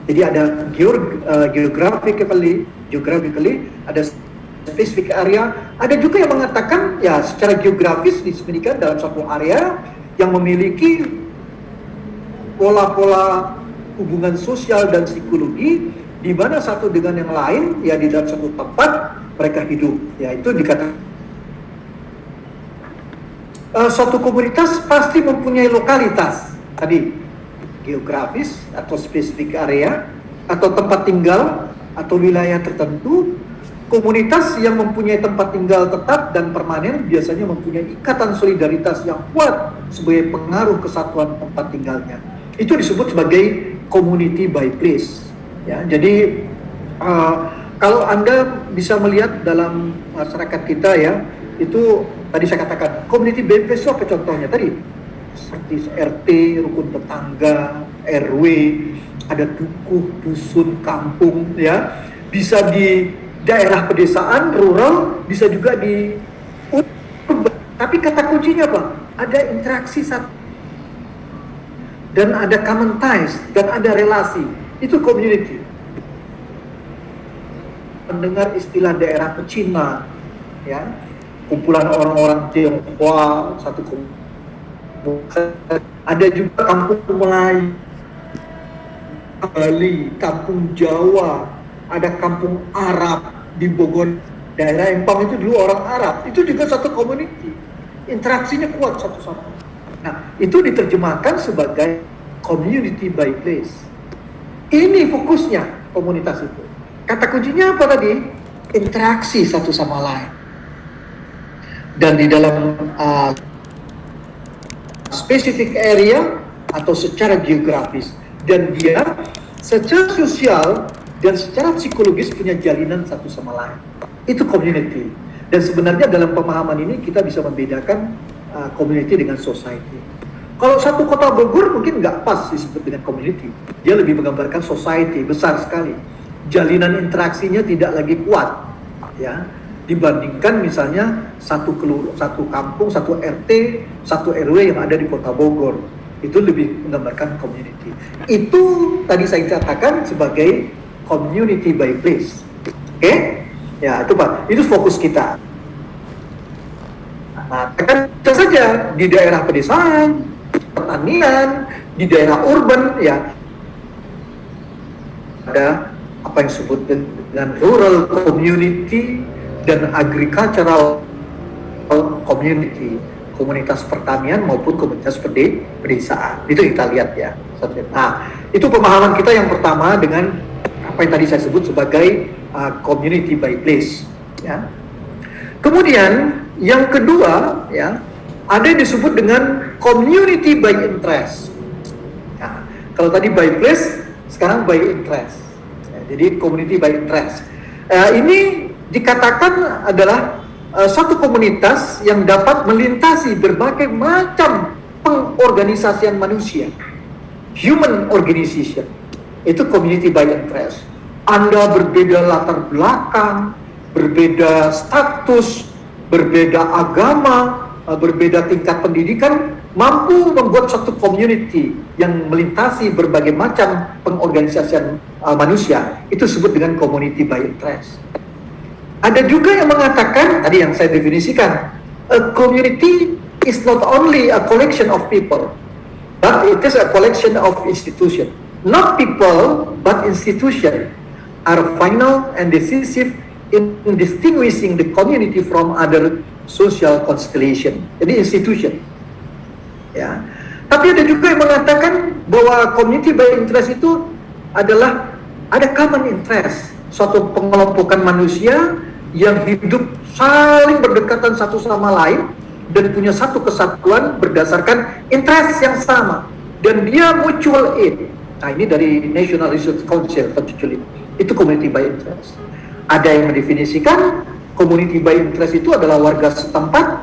Jadi ada geographically ada spesifik area, ada juga yang mengatakan ya secara geografis disebutkan dalam suatu area yang memiliki pola-pola hubungan sosial dan psikologi di mana satu dengan yang lain ya di dalam satu tempat mereka hidup, ya itu dikatakan suatu komunitas pasti mempunyai lokalitas tadi, geografis atau spesifik area atau tempat tinggal atau wilayah tertentu. Komunitas yang mempunyai tempat tinggal tetap dan permanen biasanya mempunyai ikatan solidaritas yang kuat sebagai pengaruh kesatuan tempat tinggalnya. Itu disebut sebagai community by place. Ya, jadi kalau Anda bisa melihat dalam masyarakat kita ya, itu tadi saya katakan community by place itu apa contohnya tadi? Seperti RT, rukun tetangga, RW, ada dukuh, dusun, kampung, ya, bisa di daerah pedesaan, rural, bisa juga di urban. Tapi kata kuncinya apa? Ada interaksi satu dan ada common ties dan ada relasi. Itu community. Mendengar istilah daerah pecina, ya, kumpulan orang-orang Tionghoa, satu komunitas. Ada juga kampung Melayu, Bali, kampung Jawa, ada kampung Arab di Bogor, daerah Empang itu dulu orang Arab, itu juga satu community, interaksinya kuat satu sama. Nah, itu diterjemahkan sebagai community by place. Ini fokusnya komunitas itu. Kata kuncinya apa tadi? Interaksi satu sama lain. Dan di dalam specific area atau secara geografis, dan dia secara sosial dan secara psikologis punya jalinan satu sama lain. Itu community. Dan sebenarnya dalam pemahaman ini kita bisa membedakan community dengan society. Kalau satu kota Bogor mungkin nggak pas disebut dengan community. Dia lebih menggambarkan society, besar sekali. Jalinan interaksinya tidak lagi kuat, ya, dibandingkan misalnya satu kampung, satu RT, satu RW yang ada di kota Bogor. Itu lebih menggambarkan community. Itu tadi saya katakan sebagai community by place. Oke? Ya, itu Pak. Itu fokus kita. Nah, kan bisa saja di daerah pedesaan, pertanian, di daerah urban, ya. Ada apa yang disebut dengan rural community dan agricultural community, komunitas pertanian maupun komunitas pedesaan. Itu kita lihat ya. Nah, itu pemahaman kita yang pertama dengan apa yang tadi saya sebut sebagai community by place. Ya. Kemudian yang kedua, ya, ada yang disebut dengan community by interest. Nah, kalau tadi by place, sekarang by interest. Ya, jadi community by interest. Ini dikatakan adalah satu komunitas yang dapat melintasi berbagai macam pengorganisasian manusia, human organization. Itu community by interest. Anda berbeda latar belakang, berbeda status, berbeda agama, berbeda tingkat pendidikan, mampu membuat satu community yang melintasi berbagai macam pengorganisasian manusia. Itu disebut dengan community by interest. Ada juga yang mengatakan, tadi yang saya definisikan, a community is not only a collection of people, but it is a collection of institutions. Not people, but institutions are final and decisive in distinguishing the community from other social constellation. Jadi institution. Ya. Tapi ada juga yang mengatakan bahwa community by interest itu adalah ada common interest, suatu pengelompokan manusia yang hidup saling berdekatan satu sama lain dan punya satu kesatuan berdasarkan interest yang sama dan dia mutual aid. Nah, ini dari National Research Council itu community by interest. Ada yang mendefinisikan community by interest itu adalah warga setempat,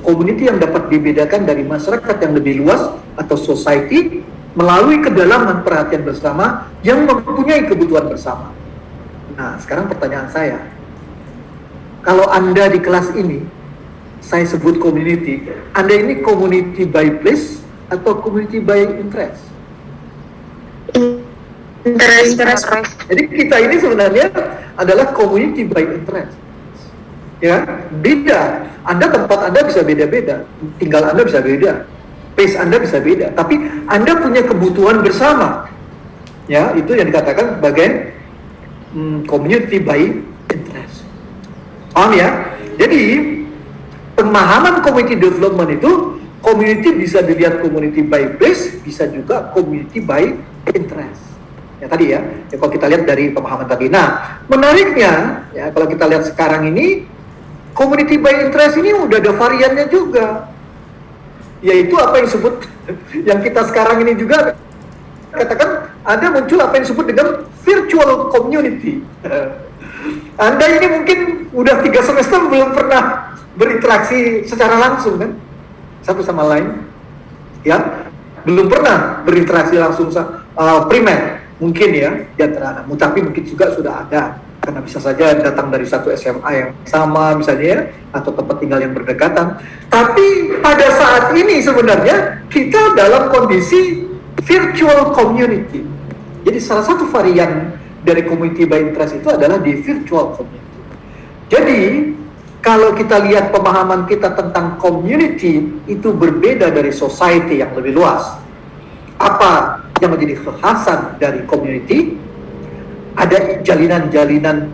community yang dapat dibedakan dari masyarakat yang lebih luas atau society melalui kedalaman perhatian bersama yang mempunyai kebutuhan bersama. Nah, sekarang pertanyaan saya, kalau Anda di kelas ini, saya sebut community, Anda ini community by place atau community by interest? Interest. Jadi kita ini sebenarnya adalah community by interest. Ya, beda. Tempat Anda bisa beda-beda, tinggal Anda bisa beda, pace Anda bisa beda, tapi Anda punya kebutuhan bersama. Ya, itu yang dikatakan sebagai community by interest. Paham ya? Jadi pemahaman community development itu, community bisa dilihat community by place, bisa juga community by interest. Ya tadi ya, kalau kita lihat dari pemahaman tadi. Nah, menariknya ya kalau kita lihat sekarang ini, community by interest ini udah ada variannya juga, yaitu apa yang disebut yang kita sekarang ini juga katakan ada muncul apa yang disebut dengan virtual community. Anda ini mungkin udah 3 semester belum pernah berinteraksi secara langsung kan, satu sama lain, ya belum pernah berinteraksi langsung primer mungkin ya di antara anak, tapi mungkin juga sudah ada karena bisa saja datang dari satu SMA yang sama misalnya, atau tempat tinggal yang berdekatan. Tapi pada saat ini sebenarnya kita dalam kondisi virtual community. Jadi salah satu varian dari community by interest itu adalah di virtual community. Jadi kalau kita lihat pemahaman kita tentang community itu berbeda dari society yang lebih luas. Apa yang menjadi kekhasan dari community? Ada jalinan-jalinan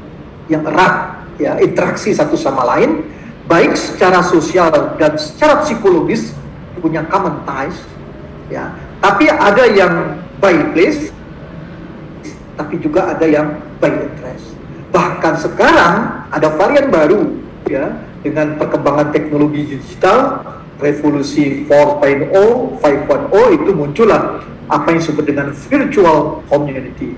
yang erat, ya, interaksi satu sama lain, baik secara sosial dan secara psikologis, punya common ties, ya. Tapi ada yang by place, tapi juga ada yang by interest. Bahkan sekarang ada varian baru, ya, dengan perkembangan teknologi digital, revolusi 4.0, 5.0 itu muncullah apa yang disebut dengan virtual community.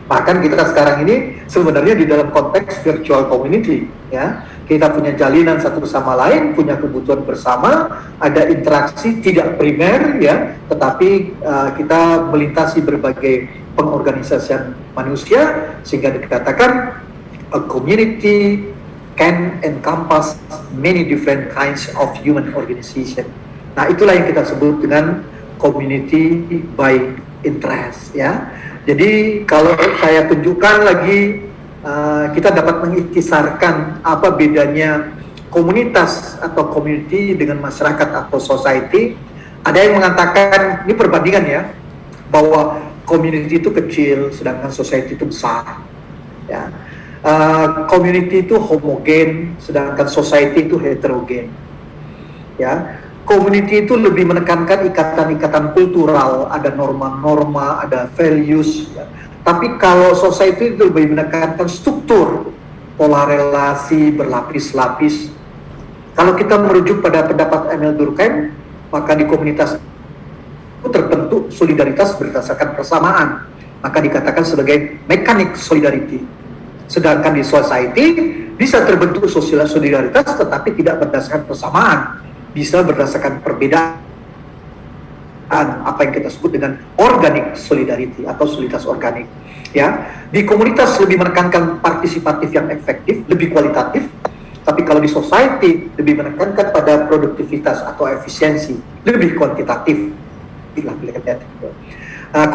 Bahkan kita sekarang ini sebenarnya di dalam konteks virtual community, ya, kita punya jalinan satu sama lain, punya kebutuhan bersama, ada interaksi tidak primer, ya, tetapi kita melintasi berbagai pengorganisasian manusia, sehingga dikatakan a community can encompass many different kinds of human organization. Nah, itulah yang kita sebut dengan community by interest, ya. Jadi kalau saya tunjukkan lagi, kita dapat mengikhtisarkan apa bedanya komunitas atau community dengan masyarakat atau society. Ada yang mengatakan, ini perbandingan ya, bahwa community itu kecil, sedangkan society itu besar. Ya. Community itu homogen, sedangkan society itu heterogen. Ya. Community itu lebih menekankan ikatan-ikatan kultural, ada norma-norma, ada values. Ya. Tapi kalau society itu lebih menekankan struktur, pola relasi berlapis-lapis. Kalau kita merujuk pada pendapat Emil Durkheim, maka di komunitas itu terbentuk solidaritas berdasarkan persamaan. Maka dikatakan sebagai mekanik solidarity. Sedangkan di society bisa terbentuk sosial solidaritas tetapi tidak berdasarkan persamaan. Bisa berdasarkan perbedaan, apa yang kita sebut dengan organic solidarity atau solidaritas organik. Ya, di komunitas lebih menekankan partisipatif yang efektif, lebih kualitatif. Tapi kalau di society lebih menekankan pada produktivitas atau efisiensi, lebih kuantitatif.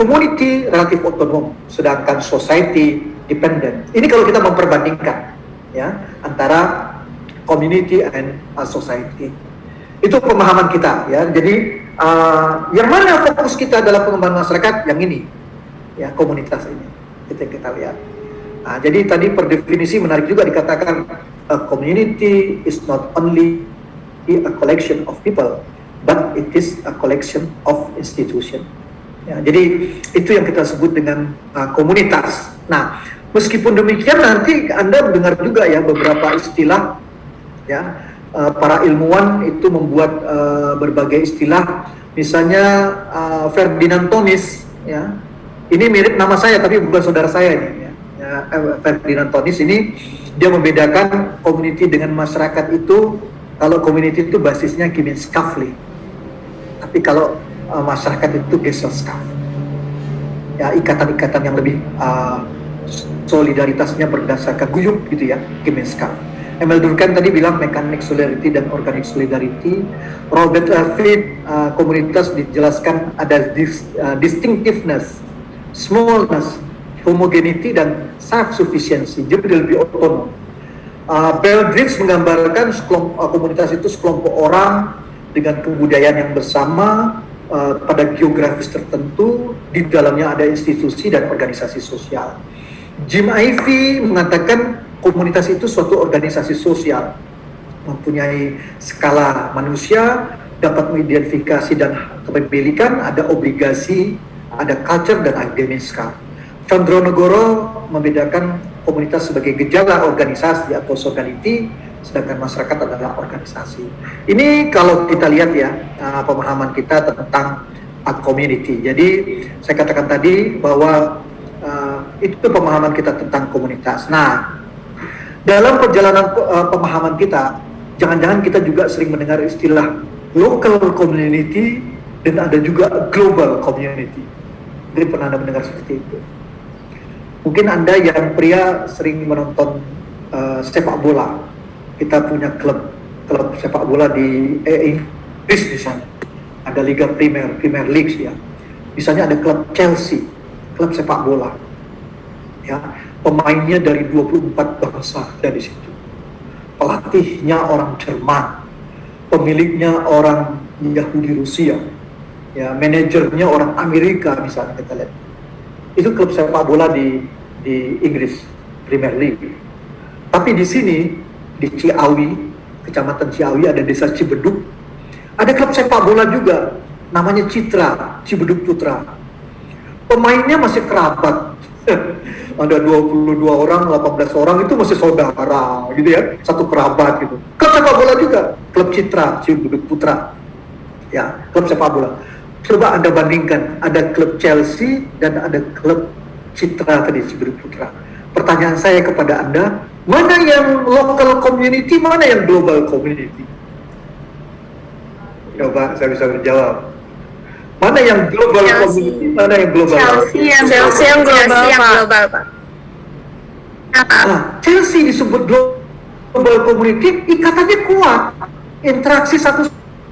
Community relatif otonom, sedangkan society dependent. Ini kalau kita memperbandingkan, ya, antara community and society. Itu pemahaman kita, ya. Jadi yang mana fokus kita dalam pengembangan masyarakat? Yang ini, ya, komunitas ini. Itu yang kita lihat. Nah, jadi tadi per definisi menarik juga dikatakan a community is not only a collection of people, but it is a collection of institution. Ya, jadi itu yang kita sebut dengan komunitas. Nah, meskipun demikian nanti Anda mendengar juga ya beberapa istilah, ya. Para ilmuwan itu membuat berbagai istilah, misalnya Ferdinand Tonis, ya, ini mirip nama saya tapi bukan saudara saya ini, ya. Ferdinand Tonis ini dia membedakan community dengan masyarakat itu, kalau community itu basisnya Gemeinschaftlich, tapi kalau masyarakat itu Gesellschaft, ya, ikatan-ikatan yang lebih solidaritasnya berdasarkan guyup gitu ya, Gemeinschaft. Emil Durkheim tadi bilang mekanik solidarity dan organik solidarity. Robert Fried, komunitas dijelaskan ada distinctiveness smallness, homogeneity, dan self-sufficiency. Jadi dia lebih otonom. Baldrige menggambarkan komunitas itu sekelompok orang dengan kebudayaan yang bersama pada geografis tertentu, di dalamnya ada institusi dan organisasi sosial. Jim Ivey mengatakan komunitas itu suatu organisasi sosial, mempunyai skala manusia, dapat mengidentifikasi dan kepemilikan, ada obligasi, ada culture dan ageneska. Condronegoro membedakan komunitas sebagai gejala organisasi atau sociality, sedangkan masyarakat adalah organisasi. Ini kalau kita lihat ya, pemahaman kita tentang community. Jadi saya katakan tadi bahwa itu pemahaman kita tentang komunitas. Nah, dalam perjalanan pemahaman kita, jangan-jangan kita juga sering mendengar istilah local community dan ada juga global community. Jadi pernah Anda mendengar seperti itu? Mungkin Anda yang pria sering menonton sepak bola. Kita punya klub sepak bola di Inggris di sana. Ada Liga Premier League ya. Misalnya ada klub Chelsea, klub sepak bola. Ya, pemainnya dari 24 bangsa dari situ. Pelatihnya orang Jerman, pemiliknya orang Yahudi Rusia, ya, manajernya orang Amerika misalnya kita lihat. Itu klub sepak bola di Inggris, Premier League. Tapi di sini, di Ciawi, kecamatan Ciawi, ada desa Cibeduk, ada klub sepak bola juga, namanya Citra, Cibeduk Putra. Pemainnya masih kerabat, ada 22 orang, 18 orang, itu masih saudara, gitu ya, satu kerabat gitu. Klub sepak bola juga, klub Citra, Cibeduk Putra, ya, klub sepak bola. Coba Anda bandingkan, ada klub Chelsea dan ada klub Citra tadi, Cibeduk Putra. Pertanyaan saya kepada Anda, mana yang local community, mana yang global community? Coba saya bisa menjawab. Mana yang global community, mana yang global? Chelsea yang global, Pak. Nah, Chelsea disebut global community, ikatannya kuat, interaksi satu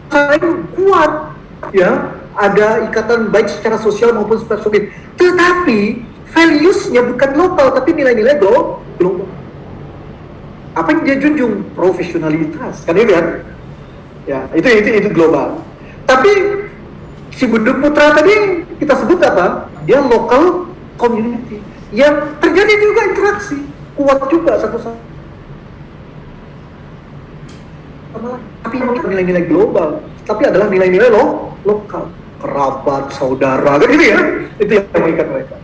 sama lain kuat, ya. Ada ikatan baik secara sosial maupun secara subjektif. Tetapi values-nya bukan lokal, tapi nilai-nilai global. Apa yang dia junjung? Profesionalitas. Kan ini kan? Ya, itu global. Tapi Cibeduk Putra tadi kita sebut apa? Dia local community. Yang terjadi juga interaksi, kuat juga satu sama lain. Tapi nilai-nilai global, tapi adalah nilai-nilai lokal. Kerabat, saudara, kan gitu ya. Itu yang mengikat mereka.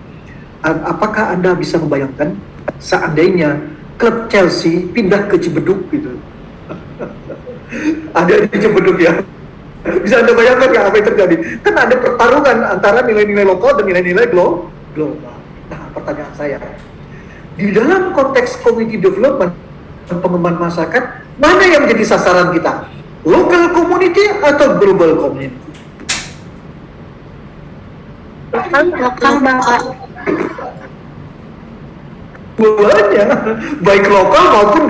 Apakah Anda bisa membayangkan seandainya klub Chelsea pindah ke Cibeduk gitu? Ada di Cibeduk ya. Bisa Anda bayangkan ya apa yang terjadi? Kan ada pertarungan antara nilai-nilai lokal dan nilai-nilai global. Nah, pertanyaan saya, di dalam konteks community development dan pengembangan masyarakat, mana yang menjadi sasaran kita? Local community atau global community? Lokal, Bapak. Dua-duanya, baik lokal maupun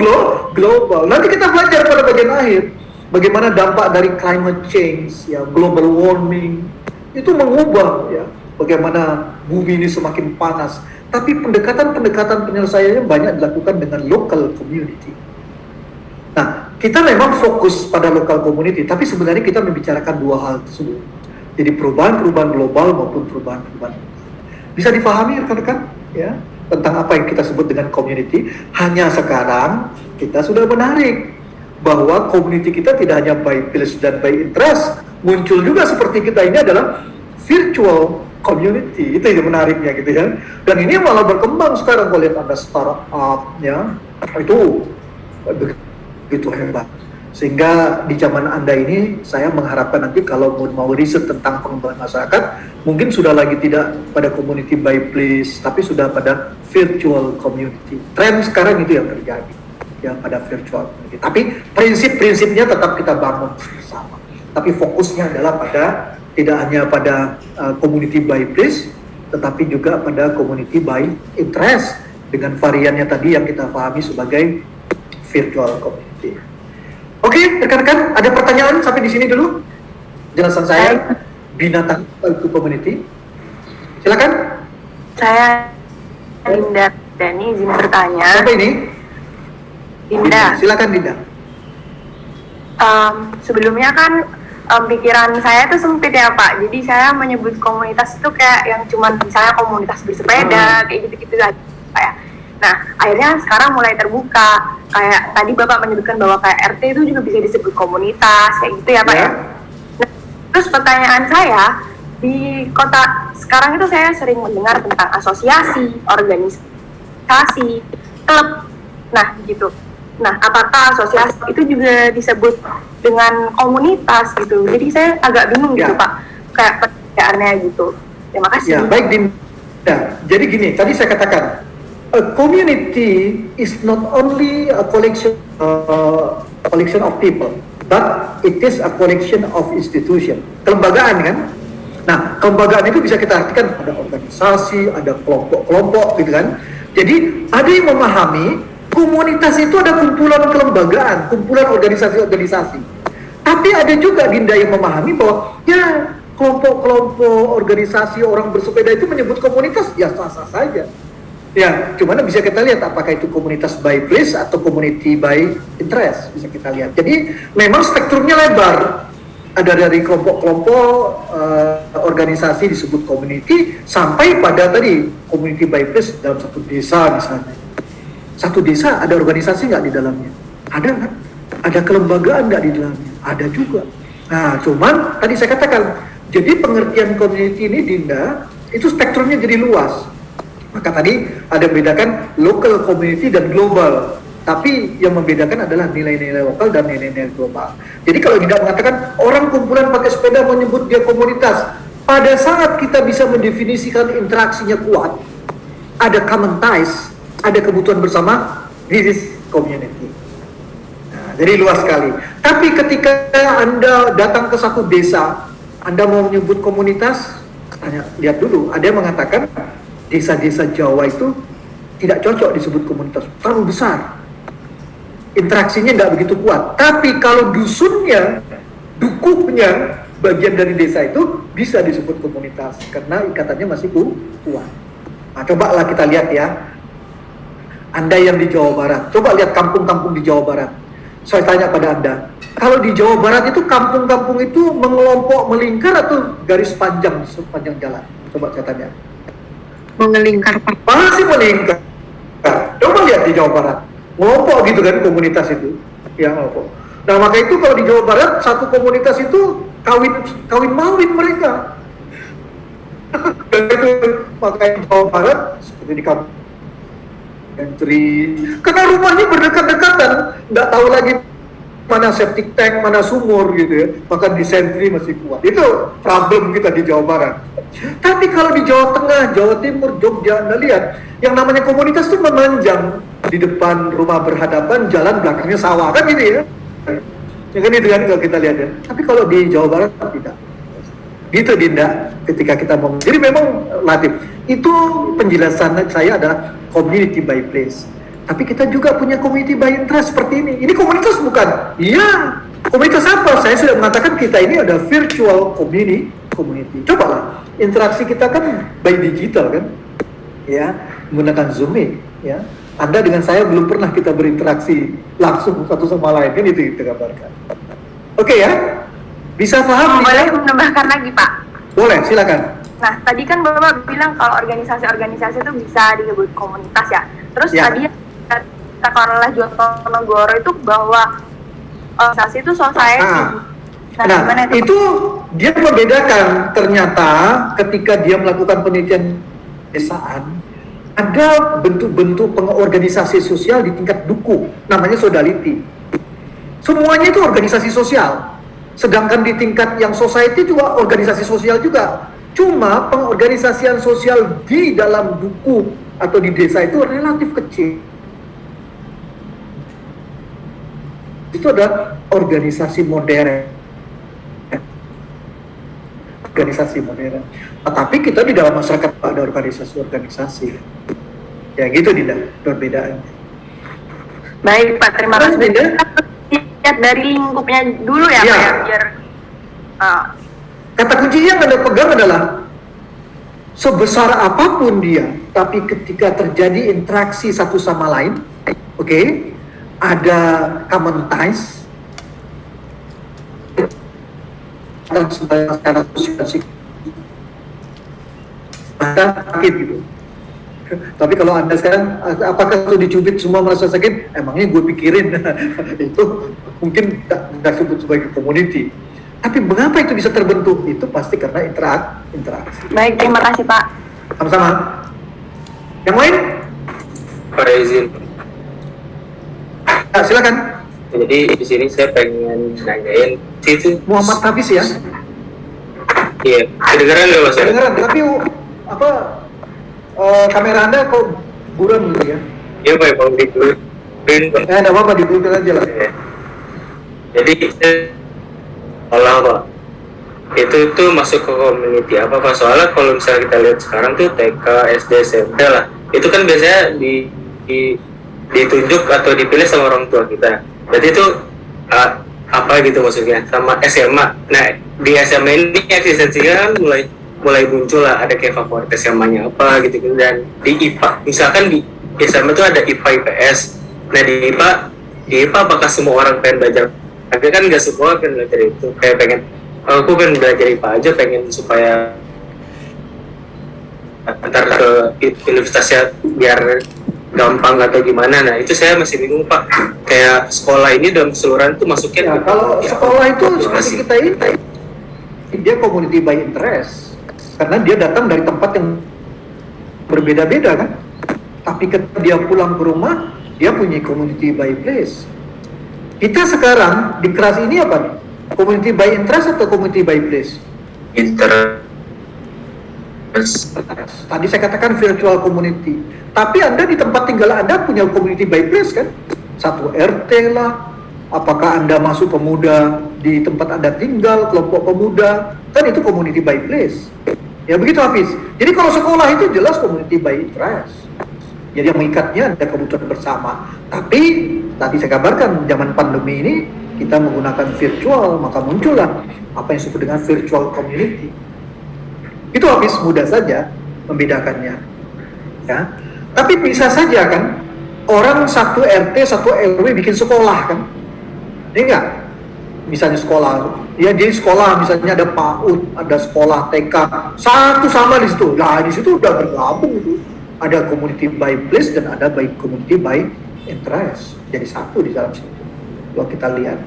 global. Nanti kita belajar pada bagian akhir bagaimana dampak dari climate change, ya, global warming itu mengubah, ya, bagaimana bumi ini semakin panas. Tapi pendekatan penyelesaiannya banyak dilakukan dengan local community. Nah, kita memang fokus pada local community, tapi sebenarnya kita membicarakan dua hal tersebut. Jadi perubahan-perubahan global maupun perubahan-perubahan bisa dipahami rekan-rekan, ya, tentang apa yang kita sebut dengan community. Hanya sekarang kita sudah menarik bahwa community kita tidak hanya by place dan by interest, muncul juga seperti kita ini adalah virtual community. Itu yang menariknya gitu ya. Dan ini malah berkembang sekarang. Kalau lihat ada startup, ya, itu begitu hebat. Sehingga di zaman Anda ini, saya mengharapkan nanti kalau mau riset tentang pengembangan masyarakat, mungkin sudah lagi tidak pada community by place, tapi sudah pada virtual community. Tren sekarang itu yang terjadi, ya, pada virtual community. Tapi prinsip-prinsipnya tetap kita bangun bersama. Tapi fokusnya adalah pada, tidak hanya pada community by place, tetapi juga pada community by interest, dengan variannya tadi yang kita pahami sebagai virtual community. Oke, rekan-rekan, ada pertanyaan sampai di sini dulu? Jelasan saya, binatang itu community. Silakan. Saya Dinda Dani, izin bertanya. Siapa ini? Dinda. Silakan Dinda. Sebelumnya kan pikiran saya tuh sempit ya Pak. Jadi saya menyebut komunitas itu kayak yang cuman misalnya komunitas bersepeda kayak gitu-gitu aja Pak ya. Nah akhirnya sekarang mulai terbuka. Kayak tadi Bapak menyebutkan bahwa kayak RT itu juga bisa disebut komunitas kayak gitu ya Pak ya. Nah, terus pertanyaan saya, di kota sekarang itu saya sering mendengar tentang asosiasi, organisasi, klub. Nah gitu. Nah, apakah asosiasi itu juga disebut dengan komunitas gitu? Jadi saya agak bingung gitu Pak, kayak pertanyaannya gitu. Terima kasih. Ya, baik Dinda. Jadi gini, tadi saya katakan, a community is not only a collection of people, but it is a collection of institution. Kelembagaan kan? Nah, kelembagaan itu bisa kita artikan ada organisasi, ada kelompok-kelompok gitu kan. Jadi ada yang memahami komunitas itu ada kumpulan kelembagaan, kumpulan organisasi-organisasi. Tapi ada juga Dinda yang memahami bahwa ya kelompok-kelompok organisasi orang bersepeda itu menyebut komunitas ya sah-sah saja. Ya, cuman bisa kita lihat apakah itu komunitas by place atau community by interest, bisa kita lihat. Jadi memang spektrumnya lebar. Ada dari kelompok-kelompok organisasi disebut community sampai pada tadi community by place dalam satu desa misalnya. Satu desa ada organisasi nggak di dalamnya? Ada nggak? Ada kelembagaan nggak di dalamnya? Ada juga. Nah, cuman tadi saya katakan, jadi pengertian community ini Dinda, itu spektrumnya jadi luas. Maka tadi ada membedakan local community dan global. Tapi yang membedakan adalah nilai-nilai lokal dan nilai-nilai global. Jadi kalau Dinda mengatakan orang kumpulan pakai sepeda menyebut dia komunitas, pada saat kita bisa mendefinisikan interaksinya kuat, ada common ties, ada kebutuhan bersama, this is community. Nah, jadi luas sekali. Tapi ketika Anda datang ke satu desa, Anda mau menyebut komunitas, lihat dulu. Ada yang mengatakan desa-desa Jawa itu tidak cocok disebut komunitas, terlalu besar. Interaksinya tidak begitu kuat. Tapi kalau dusunnya, dukuhnya, bagian dari desa itu bisa disebut komunitas karena ikatannya masih kuat. Nah, cobalah kita lihat ya. Anda yang di Jawa Barat, coba lihat kampung-kampung di Jawa Barat. Saya tanya pada Anda, kalau di Jawa Barat itu kampung-kampung itu mengelompok, melingkar atau garis panjang sepanjang jalan? Coba saya tanya. Mengelingkar Pak. Masih melingkar. Coba lihat di Jawa Barat, ngelompok gitu kan komunitas itu, ya ngelompok. Nah maka itu kalau di Jawa Barat satu komunitas itu kawin mawin mereka. Dan itu makanya di Jawa Barat seperti di kampung karena rumahnya berdekatan-dekatan, nggak tahu lagi mana septic tank, mana sumur gitu ya, maka disentri masih kuat. Itu problem kita di Jawa Barat. Tapi kalau di Jawa Tengah, Jawa Timur, Jogja, Anda lihat, yang namanya komunitas itu memanjang di depan rumah berhadapan, jalan belakangnya sawah kan gitu ya. Ya kan itu kan kalau kita lihat ya. Tapi kalau di Jawa Barat tidak. Gitu Dinda, ketika kita mau. Jadi memang Latif, itu penjelasan saya adalah community by place. Tapi kita juga punya community by interest seperti ini. Ini komunitas bukan? Iya. Komunitas apa? Saya sudah mengatakan kita ini ada virtual community. Cobalah, interaksi kita kan by digital kan? Ya, menggunakan Zoom Meet, ya. Anda dengan saya belum pernah kita berinteraksi langsung satu sama lain, kan itu kita gambarkan. Oke ya? Bisa paham? Boleh menambahkan lagi Pak? Boleh, silakan. Nah, tadi kan Bapak bilang kalau organisasi-organisasi itu bisa disebut komunitas ya. Terus tadi katakan oleh Jono Goro itu bahwa organisasi itu society. Nah, itu dia membedakan ternyata ketika dia melakukan penelitian desaan, ada bentuk-bentuk pengorganisasi sosial di tingkat dukuh, namanya sodality. Semuanya itu organisasi sosial. Sedangkan di tingkat yang society juga organisasi sosial juga. Cuma pengorganisasian sosial di dalam dukuh atau di desa itu relatif kecil. Itu adalah organisasi modern. Organisasi modern. Tetapi kita di dalam masyarakat ada organisasi-organisasi. Ya gitu Dinda, perbedaannya. Baik Pak, terima kasih. Dinda. Lihat dari lingkupnya dulu ya Pak ya, biar kata kuncinya yang Anda pegang adalah sebesar apapun dia, tapi ketika terjadi interaksi satu sama lain, oke, ada common ties dan secara sosial bahkan sakit gitu. Tapi kalau Anda sekarang, apakah itu dicubit semua merasa sakit? Emangnya gue pikirin. Itu mungkin nggak sebut sebagai community. Tapi mengapa itu bisa terbentuk? Itu pasti karena interaksi. Baik, terima kasih Pak. Sama-sama. Yang lain? Pak izin. Ya, silakan. Jadi di sini saya pengen nanyain itu Muhammad Hafiz ya? Iya, kedengeran nggak Mas? Kedengeran, tapi apa kamera Anda kok buram gitu ya? Iya Pak, mau diblurin Pak. Nggak apa-apa, diblurin aja lah. Iya. Jadi olah Pak, itu masuk ke community apa Pak? Soalnya kalau misalnya kita lihat sekarang tuh TK, SD, SMP lah, itu kan biasanya ditunjuk atau dipilih sama orang tua kita. Jadi itu apa gitu maksudnya sama SMA. Nah di SMA ini eksistensinya kan mulai muncul lah, ada kayak favorit SMA-nya apa gitu, dan di IPA misalkan di SMA itu ada IPA IPS. Nah di IPA apakah semua orang pengen belajar? Tapi kan nggak semua pengen belajar itu, kayak pengen aku pengen belajar IPA aja, pengen supaya antar ke universitasnya biar gampang atau gimana. Nah itu saya masih bingung Pak, kayak sekolah ini dalam keseluruhan itu masuknya Ya, kalau sekolah itu seperti kita ini, dia community by interest, karena dia datang dari tempat yang berbeda-beda kan. Tapi ketika dia pulang ke rumah, dia punya community by place. Kita sekarang di kelas ini apa nih? Community by interest atau community by place? Tadi saya katakan virtual community. Tapi Anda di tempat tinggal Anda punya community by place kan? Satu RT lah. Apakah Anda masuk pemuda di tempat Anda tinggal, kelompok pemuda, kan itu community by place. Ya begitu Hafiz. Jadi kalau sekolah itu jelas community by interest. Jadi yang mengikatnya ada kebutuhan bersama. Tapi tadi saya kabarkan zaman pandemi ini kita menggunakan virtual, maka muncullah apa yang disebut dengan virtual community. Itu Hafiz, mudah saja membedakannya. Ya. Tapi bisa saja kan orang satu RT, satu RW bikin sekolah kan. Ini enggak? Misalnya sekolah, ya jadi sekolah misalnya ada PAUD, ada sekolah TK, satu sama di situ. Nah di situ udah bergabung itu. Ada community by place dan ada by community by interest. Jadi satu di dalam situ. Kalau kita lihat.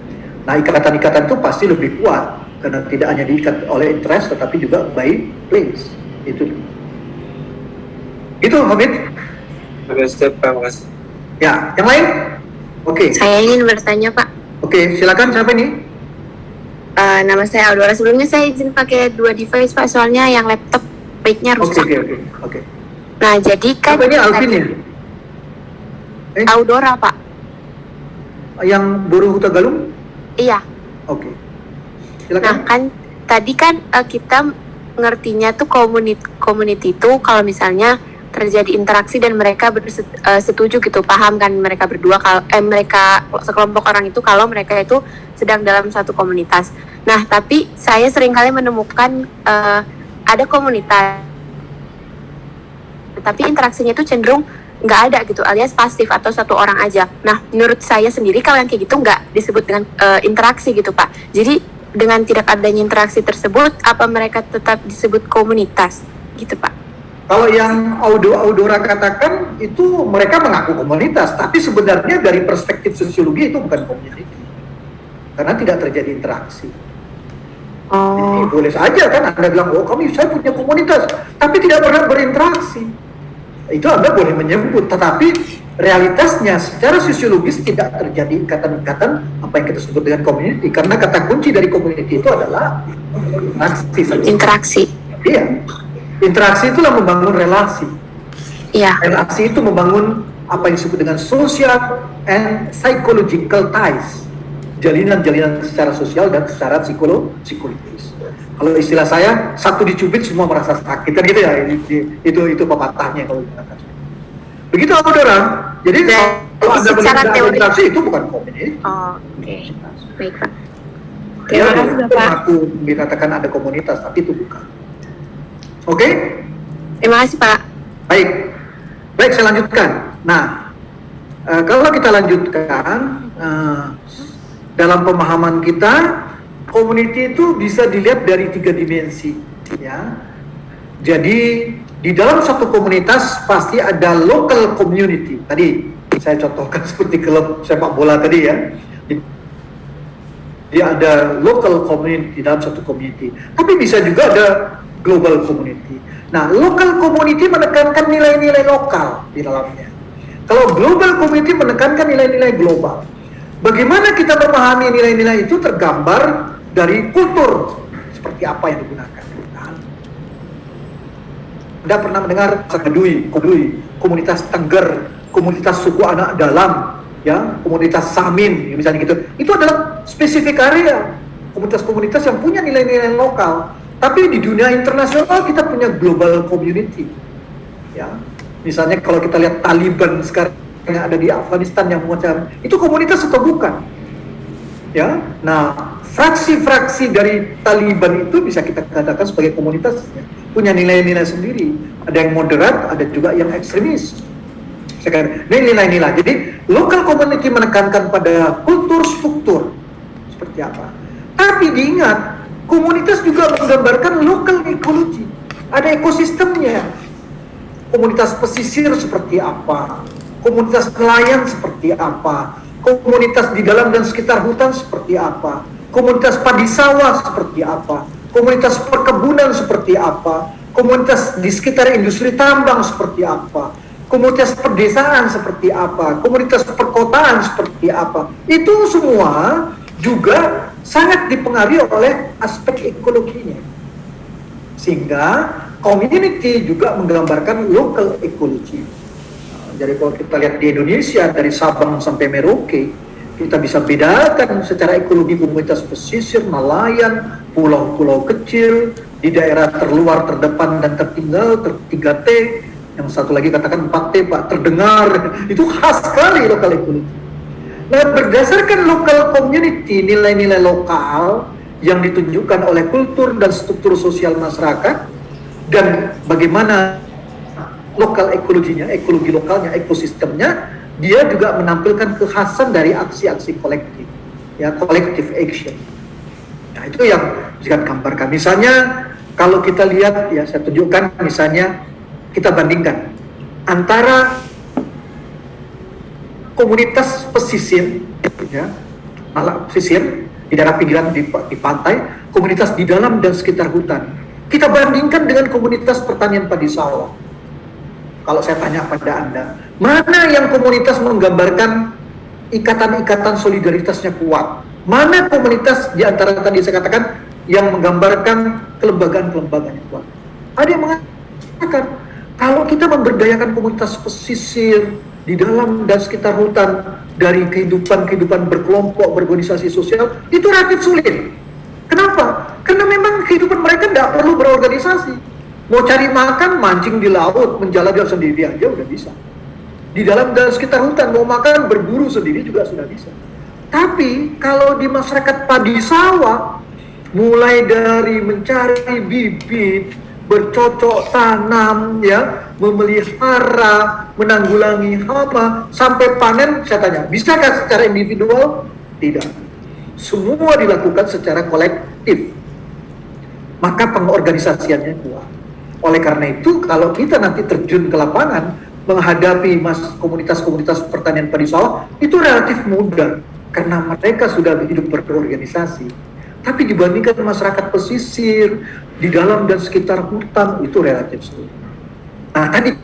Nah ikatan-ikatan itu pasti lebih kuat karena tidak hanya diikat oleh interest tetapi juga by place. Itu. Itu Hamid. Oke, terima kasih. Ya, yang lain? Oke. Saya ingin bertanya Pak. Oke, silakan siapa ini? Nama saya Audora. Sebelumnya saya izin pakai 2 device Pak, soalnya yang laptop mic-nya rusak. Oke. Nah jadi kan Apa ini Alvin ya? Audora Pak. Yang Boru Huta Galung? Iya. Oke. Nah Silakan. kan tadi kan kita ngertinya tuh community itu kalau misalnya terjadi interaksi dan mereka setuju gitu, paham kan mereka berdua mereka sekelompok orang itu kalau mereka itu sedang dalam satu komunitas. Nah tapi saya seringkali menemukan ada komunitas tapi interaksinya itu cenderung nggak ada gitu, alias pasif atau satu orang aja. Nah menurut saya sendiri kalau yang kayak gitu nggak disebut dengan interaksi gitu Pak. Jadi dengan tidak adanya interaksi tersebut, apa mereka tetap disebut komunitas gitu Pak? Kalau yang Audora katakan itu mereka mengaku komunitas, tapi sebenarnya dari perspektif sosiologi itu bukan community, karena tidak terjadi interaksi. Jadi boleh saja kan Anda bilang, oh saya punya komunitas, tapi tidak pernah berinteraksi. Itu Anda boleh menyebut, tetapi realitasnya secara sosiologis tidak terjadi ikatan-ikatan apa yang kita sebut dengan community, karena kata kunci dari community itu adalah interaksi. Iya. Interaksi itulah membangun relasi. Iya. Relasi itu membangun apa yang disebut dengan social and psychological ties. Jalinan-jalinan secara sosial dan secara psikologis. Kalau istilah saya, satu dicubit semua merasa sakit kan gitu ya. Itu pepatahnya kalau dikatakan. Begitu Audora. Jadi kalau Anda secara melihat teori interaksi itu bukan community. Oke. Baik Pak. Ya, Terima kasih Bapak. aku dikatakan ada komunitas, tapi itu bukan. Oke? Terima kasih Pak. Baik, baik saya lanjutkan. Nah, kalau kita lanjutkan dalam pemahaman kita, community itu bisa dilihat dari 3 dimensi, ya. Jadi di dalam satu komunitas pasti ada local community. Tadi saya contohkan seperti klub sepak bola tadi ya. Dia ada local community dalam satu community. Tapi bisa juga ada global community. Nah, local community menekankan nilai-nilai lokal di dalamnya. Kalau global community menekankan nilai-nilai global. Bagaimana kita memahami nilai-nilai itu tergambar dari kultur seperti apa yang digunakan. Nah, Anda pernah mendengar Kadui, komunitas Tengger, komunitas suku anak dalam, ya, komunitas Samin, misalnya gitu. Itu adalah spesifik area, komunitas-komunitas yang punya nilai-nilai lokal. Tapi di dunia internasional kita punya global community, ya. Misalnya kalau kita lihat Taliban sekarang yang ada di Afghanistan yang macam itu komunitas atau bukan? Ya, nah fraksi-fraksi dari Taliban itu bisa kita katakan sebagai komunitas, ya, punya nilai-nilai sendiri. Ada yang moderat, ada juga yang ekstremis. Sekarang ini nilai-nilai. Jadi local community menekankan pada kultur struktur seperti apa. Tapi diingat, komunitas juga menggambarkan local ecology. Ada ekosistemnya. Komunitas pesisir seperti apa? Komunitas nelayan seperti apa? Komunitas di dalam dan sekitar hutan seperti apa? Komunitas padi sawah seperti apa? Komunitas perkebunan seperti apa? Komunitas di sekitar industri tambang seperti apa? Komunitas pedesaan seperti apa? Komunitas perkotaan seperti apa? Itu semua juga sangat dipengaruhi oleh aspek ekologinya. Sehingga community juga menggambarkan local ecology. Jadi kalau kita lihat di Indonesia dari Sabang sampai Merauke, kita bisa bedakan secara ekologi komunitas pesisir, nelayan, pulau-pulau kecil, di daerah terluar, terdepan dan tertinggal, 3T, yang satu lagi katakan 4T, Pak, terdengar, itu khas sekali local ecology. Nah, berdasarkan local community, nilai-nilai lokal yang ditunjukkan oleh kultur dan struktur sosial masyarakat, dan bagaimana lokal ekologinya, ekologi lokalnya, ekosistemnya, dia juga menampilkan kekhasan dari aksi-aksi kolektif, ya, collective action. Nah, itu yang bisa gambarkan. Misalnya, kalau kita lihat, ya, saya tunjukkan, misalnya, kita bandingkan antara komunitas pesisir, ya, pesisir di daerah pinggiran di pantai, komunitas di dalam dan sekitar hutan. Kita bandingkan dengan komunitas pertanian padi sawah. Kalau saya tanya pada Anda, mana yang komunitas menggambarkan ikatan-ikatan solidaritasnya kuat? Mana komunitas di antara tadi saya katakan yang menggambarkan kelembagaan-kelembagaan yang kuat? Ada yang mengatakan, kalau kita memberdayakan komunitas pesisir di dalam dan sekitar hutan dari kehidupan berkelompok, berorganisasi sosial, itu relatif sulit. Kenapa? Karena memang kehidupan mereka tidak perlu berorganisasi. Mau cari makan, mancing di laut, menjalajah sendiri aja udah bisa. Di dalam dan sekitar hutan, mau makan, berburu sendiri juga sudah bisa. Tapi kalau di masyarakat padi sawah, mulai dari mencari bibit, bercocok tanam, ya, memelihara, menanggulangi hama, sampai panen, saya tanya, bisakah secara individual? Tidak. Semua dilakukan secara kolektif. Maka pengorganisasiannya kuat. Oleh karena itu, kalau kita nanti terjun ke lapangan menghadapi komunitas-komunitas pertanian padi sawah, itu relatif mudah karena mereka sudah hidup berorganisasi. Tapi dibandingkan masyarakat pesisir di dalam dan sekitar hutan, itu relatif sulit. Nah, tadi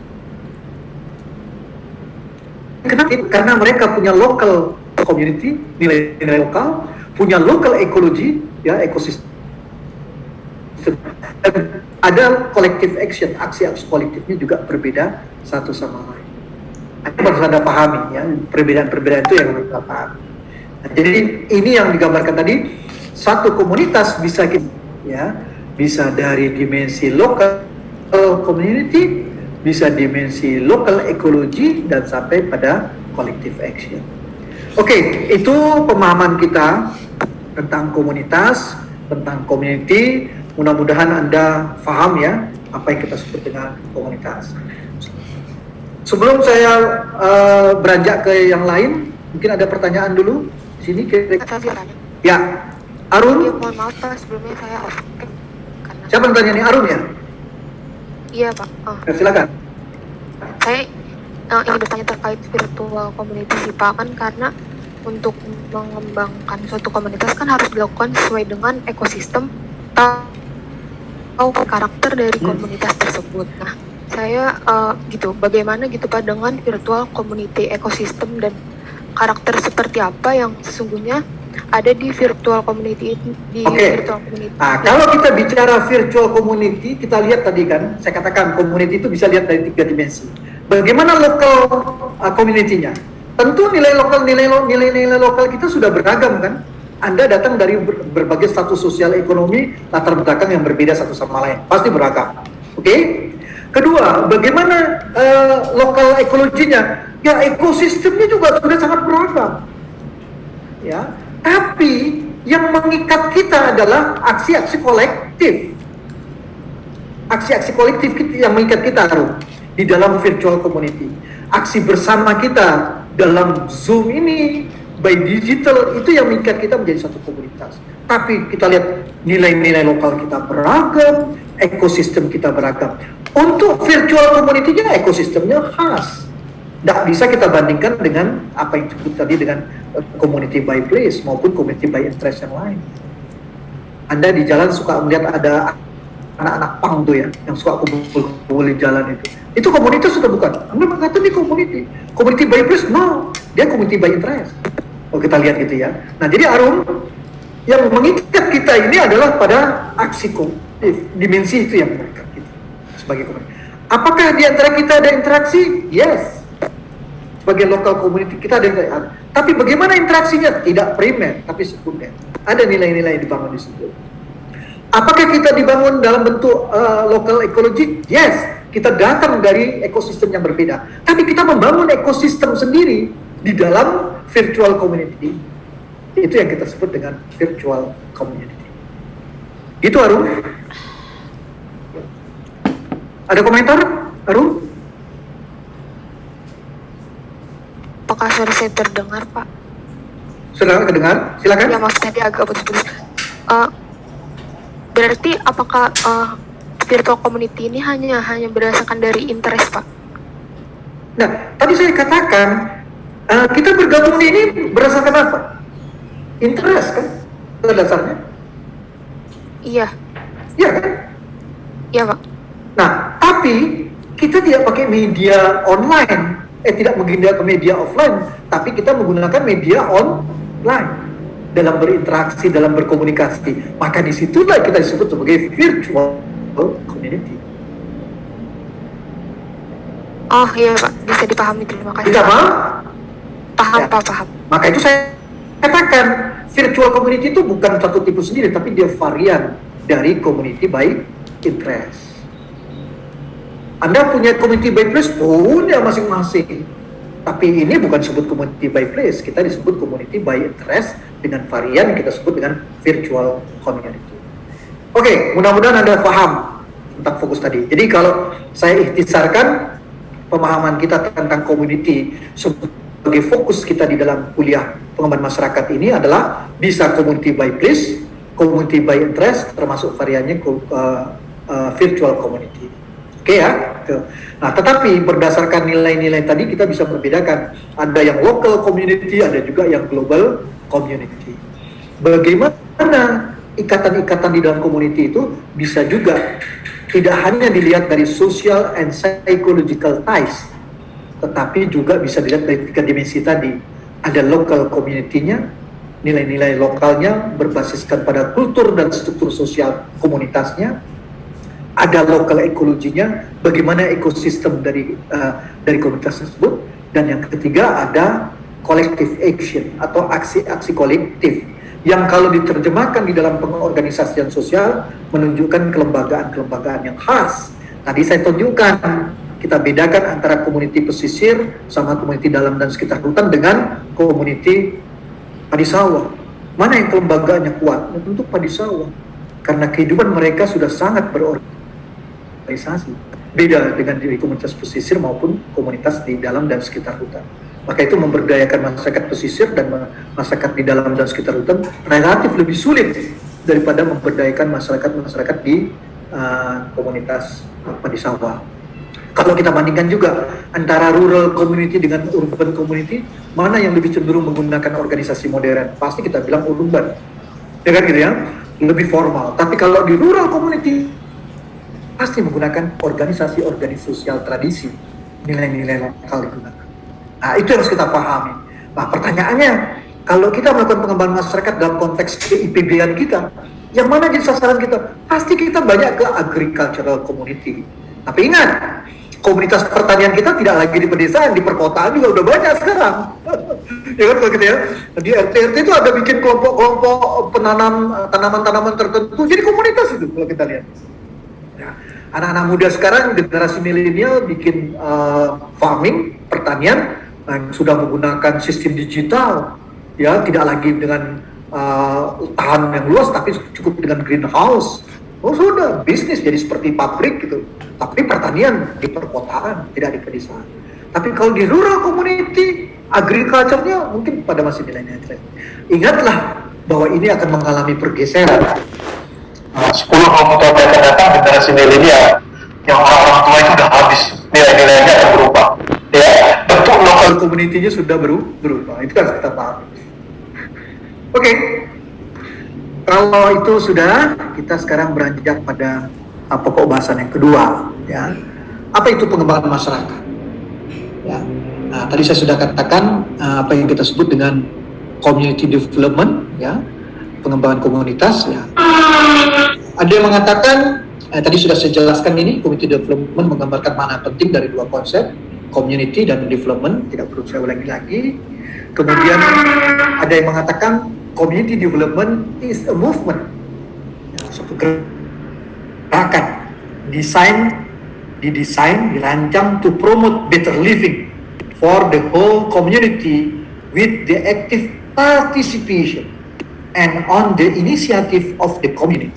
kenapa? Karena mereka punya local community, nilai-nilai lokal, punya local ecology, ya, ekosistem. Dan ada collective action, aksi-aksi kolektifnya juga berbeda satu sama lain. Itu harus Anda pahami, ya, perbedaan-perbedaan itu yang kita pahami. Nah, jadi ini yang digambarkan tadi, satu komunitas bisa, ya, bisa dari dimensi local community, bisa dimensi local ecology, dan sampai pada collective action. Oke, itu pemahaman kita tentang komunitas, tentang community. Mudah-mudahan Anda paham, ya, apa yang kita sebut dengan komunitas. Sebelum saya beranjak ke yang lain, mungkin ada pertanyaan dulu di sini. Ya, Arun. Ya, mohon maaf Pak, sebelumnya saya off. Siapa yang tanya nih, Arun ya? Iya Pak. Ya, silakan. Saya ingin bertanya terkait virtual community sih Pak, kan karena untuk mengembangkan suatu komunitas kan harus dilakukan sesuai dengan ekosistem atau karakter dari komunitas tersebut. Nah, saya gitu, bagaimana gitu Pak dengan virtual community ekosistem dan karakter seperti apa yang sesungguhnya ada di virtual community virtual community. Nah, kalau kita bicara virtual community, kita lihat tadi kan, saya katakan community itu bisa lihat dari 3 dimensi. Bagaimana local community-nya? Tentu nilai lokal kita sudah beragam kan. Anda datang dari berbagai status sosial ekonomi, latar belakang yang berbeda satu sama lain, pasti beragam. Oke? Kedua, bagaimana lokal ekologinya? Ya, ekosistemnya juga sudah sangat beragam. Ya, tapi yang mengikat kita adalah aksi-aksi kolektif. Aksi-aksi kolektif yang mengikat kita di dalam virtual community. Aksi bersama kita dalam Zoom ini, by digital, itu yang mengikat kita menjadi satu komunitas. Tapi kita lihat nilai-nilai lokal kita beragam, ekosistem kita beragam. Untuk virtual community-nya, ekosistemnya khas. Tidak bisa kita bandingkan dengan apa yang disebut tadi dengan community by place maupun community by interest yang lain. Anda di jalan suka melihat ada anak-anak pang tuh ya, yang suka kumpul-kumpul di jalan itu. Itu komunitas sudah bukan. Anda mengatakan ini community by place, no, dia community by interest. Kalau kita lihat gitu ya. Nah, jadi Arun, yang mengikat kita ini adalah pada aksi kolektif, dimensi itu yang mengikat kita sebagai komunitas. Apakah di antara kita ada interaksi? Yes. Sebagai local community kita ada interaksi. Tapi bagaimana interaksinya? Tidak primer, tapi sekunder. Ada nilai-nilai yang dibangun di situ. Apakah kita dibangun dalam bentuk local ecology? Yes. Kita datang dari ekosistem yang berbeda. Tapi kita membangun ekosistem sendiri di dalam virtual community. Itu yang kita sebut dengan virtual community. Itu Arun. Ada komentar, Arun? Apakah suara saya terdengar Pak? Sudah terdengar? Silakan. Ya, maksudnya dia agak putus-putus. Berarti apakah virtual community ini hanya berdasarkan dari interest Pak? Nah, tadi saya katakan kita bergabung ini berdasarkan apa? Interest kan? Pada dasarnya. Iya. Iya kan? Iya Pak. Nah, tapi kita tidak pakai media online, tidak menggunakan media offline, tapi kita menggunakan media online dalam berinteraksi, dalam berkomunikasi. Maka disitulah kita disebut sebagai virtual community. Oh iya Pak, bisa dipahami, terima kasih. Bisa paham? Paham Ya. Pak, paham. Maka itu saya katakan virtual community itu bukan satu tipe sendiri, tapi dia varian dari community by interest. Anda punya community by place, punya masing-masing. Tapi ini bukan disebut community by place, kita disebut community by interest dengan varian yang kita sebut dengan virtual community. Oke, mudah-mudahan Anda paham tentang fokus tadi. Jadi kalau saya ikhtisarkan pemahaman kita tentang community sebagai fokus kita di dalam kuliah pengembangan masyarakat ini adalah bisa community by place, community by interest, termasuk variannya virtual community. Oke ya. Nah, tetapi berdasarkan nilai-nilai tadi kita bisa membedakan ada yang local community, ada juga yang global community. Bagaimana ikatan-ikatan di dalam community itu bisa juga tidak hanya dilihat dari social and psychological ties, tetapi juga bisa dilihat dari 3 dimensi tadi. Ada local community-nya, nilai-nilai lokalnya berbasiskan pada kultur dan struktur sosial komunitasnya. Ada local ecology-nya, bagaimana ekosistem dari komunitas tersebut, dan yang ketiga ada collective action atau aksi-aksi kolektif yang kalau diterjemahkan di dalam pengorganisasian sosial menunjukkan kelembagaan-kelembagaan yang khas. Tadi saya tunjukkan, kita bedakan antara community pesisir sama community dalam dan sekitar hutan dengan community padi sawah. Mana yang kelembagaannya kuat? Tentu padi sawah, karena kehidupan mereka sudah sangat berorganisasi. organisasi. Beda dengan di komunitas pesisir maupun komunitas di dalam dan sekitar hutan. Maka itu memberdayakan masyarakat pesisir dan masyarakat di dalam dan sekitar hutan relatif lebih sulit daripada memberdayakan masyarakat di komunitas di sawah. Kalau kita bandingkan juga antara rural community dengan urban community, mana yang lebih cenderung menggunakan organisasi modern? Pasti kita bilang urban, ya kan gitu ya, lebih formal. Tapi kalau di rural community pasti menggunakan organisasi sosial tradisi, nilai-nilai lokal digunakan. Nah, itu yang harus kita pahami. Nah, pertanyaannya, kalau kita melakukan pengembangan masyarakat dalam konteks IPB-an kita, yang mana jadi sasaran kita? Pasti kita banyak ke agricultural community. Tapi ingat, komunitas pertanian kita tidak lagi di pedesaan, di perkotaan juga udah banyak sekarang. Ya kan kalau gitu ya. Di RT itu ada bikin kelompok-kelompok penanam tanaman-tanaman tertentu. Jadi komunitas itu kalau kita lihat. Ya. Anak-anak muda sekarang generasi milenial bikin farming, pertanian, sudah menggunakan sistem digital, ya tidak lagi dengan lahan yang luas, tapi cukup dengan greenhouse. Oh sudah, bisnis jadi seperti pabrik gitu. Tapi pertanian di perkotaan, tidak di pedesaan. Tapi kalau di rural community, agriculture-nya mungkin pada masih nilainya. Ingatlah bahwa ini akan mengalami pergeseran. 10-20 tahun yang akan datang, generasi milenial yang orang-orang tua itu udah habis, nilai-nilainya akan berubah. Ya, bentuk lokal community-nya sudah berubah. Itu harus kita paham. Oke. Kalau itu sudah, kita sekarang beranjak pada pokok bahasan yang kedua, ya. Apa itu pengembangan masyarakat? Ya. Nah, tadi saya sudah katakan apa yang kita sebut dengan community development, ya, pengembangan komunitas, ya. Ada yang mengatakan, tadi sudah saya jelaskan ini, community development menggambarkan makna penting dari dua konsep, community dan development, tidak perlu saya ulangi lagi. Kemudian ada yang mengatakan community development is a movement, ya, suatu gerakan, dirancang to promote better living for the whole community with the active participation and on the initiative of the community.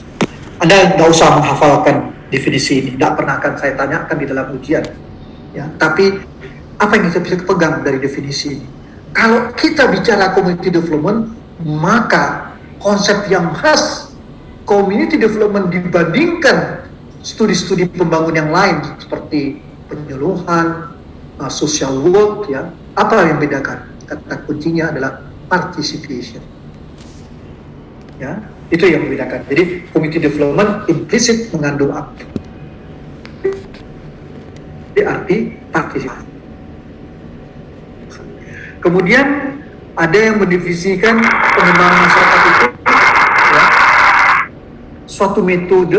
Anda nggak usah menghafalkan definisi ini, tidak pernah akan saya tanyakan di dalam ujian, ya. Tapi apa yang kita bisa pegang dari definisi ini? Kalau kita bicara community development, maka konsep yang khas community development dibandingkan studi-studi pembangunan yang lain seperti penyuluhan, social work, ya, apa yang membedakan? Kata kuncinya adalah participation, ya, itu yang membedakan. Jadi community development implisit mengandung arti partisipasi. Kemudian ada yang mendefinisikan pengembangan masyarakat itu, ya, suatu metode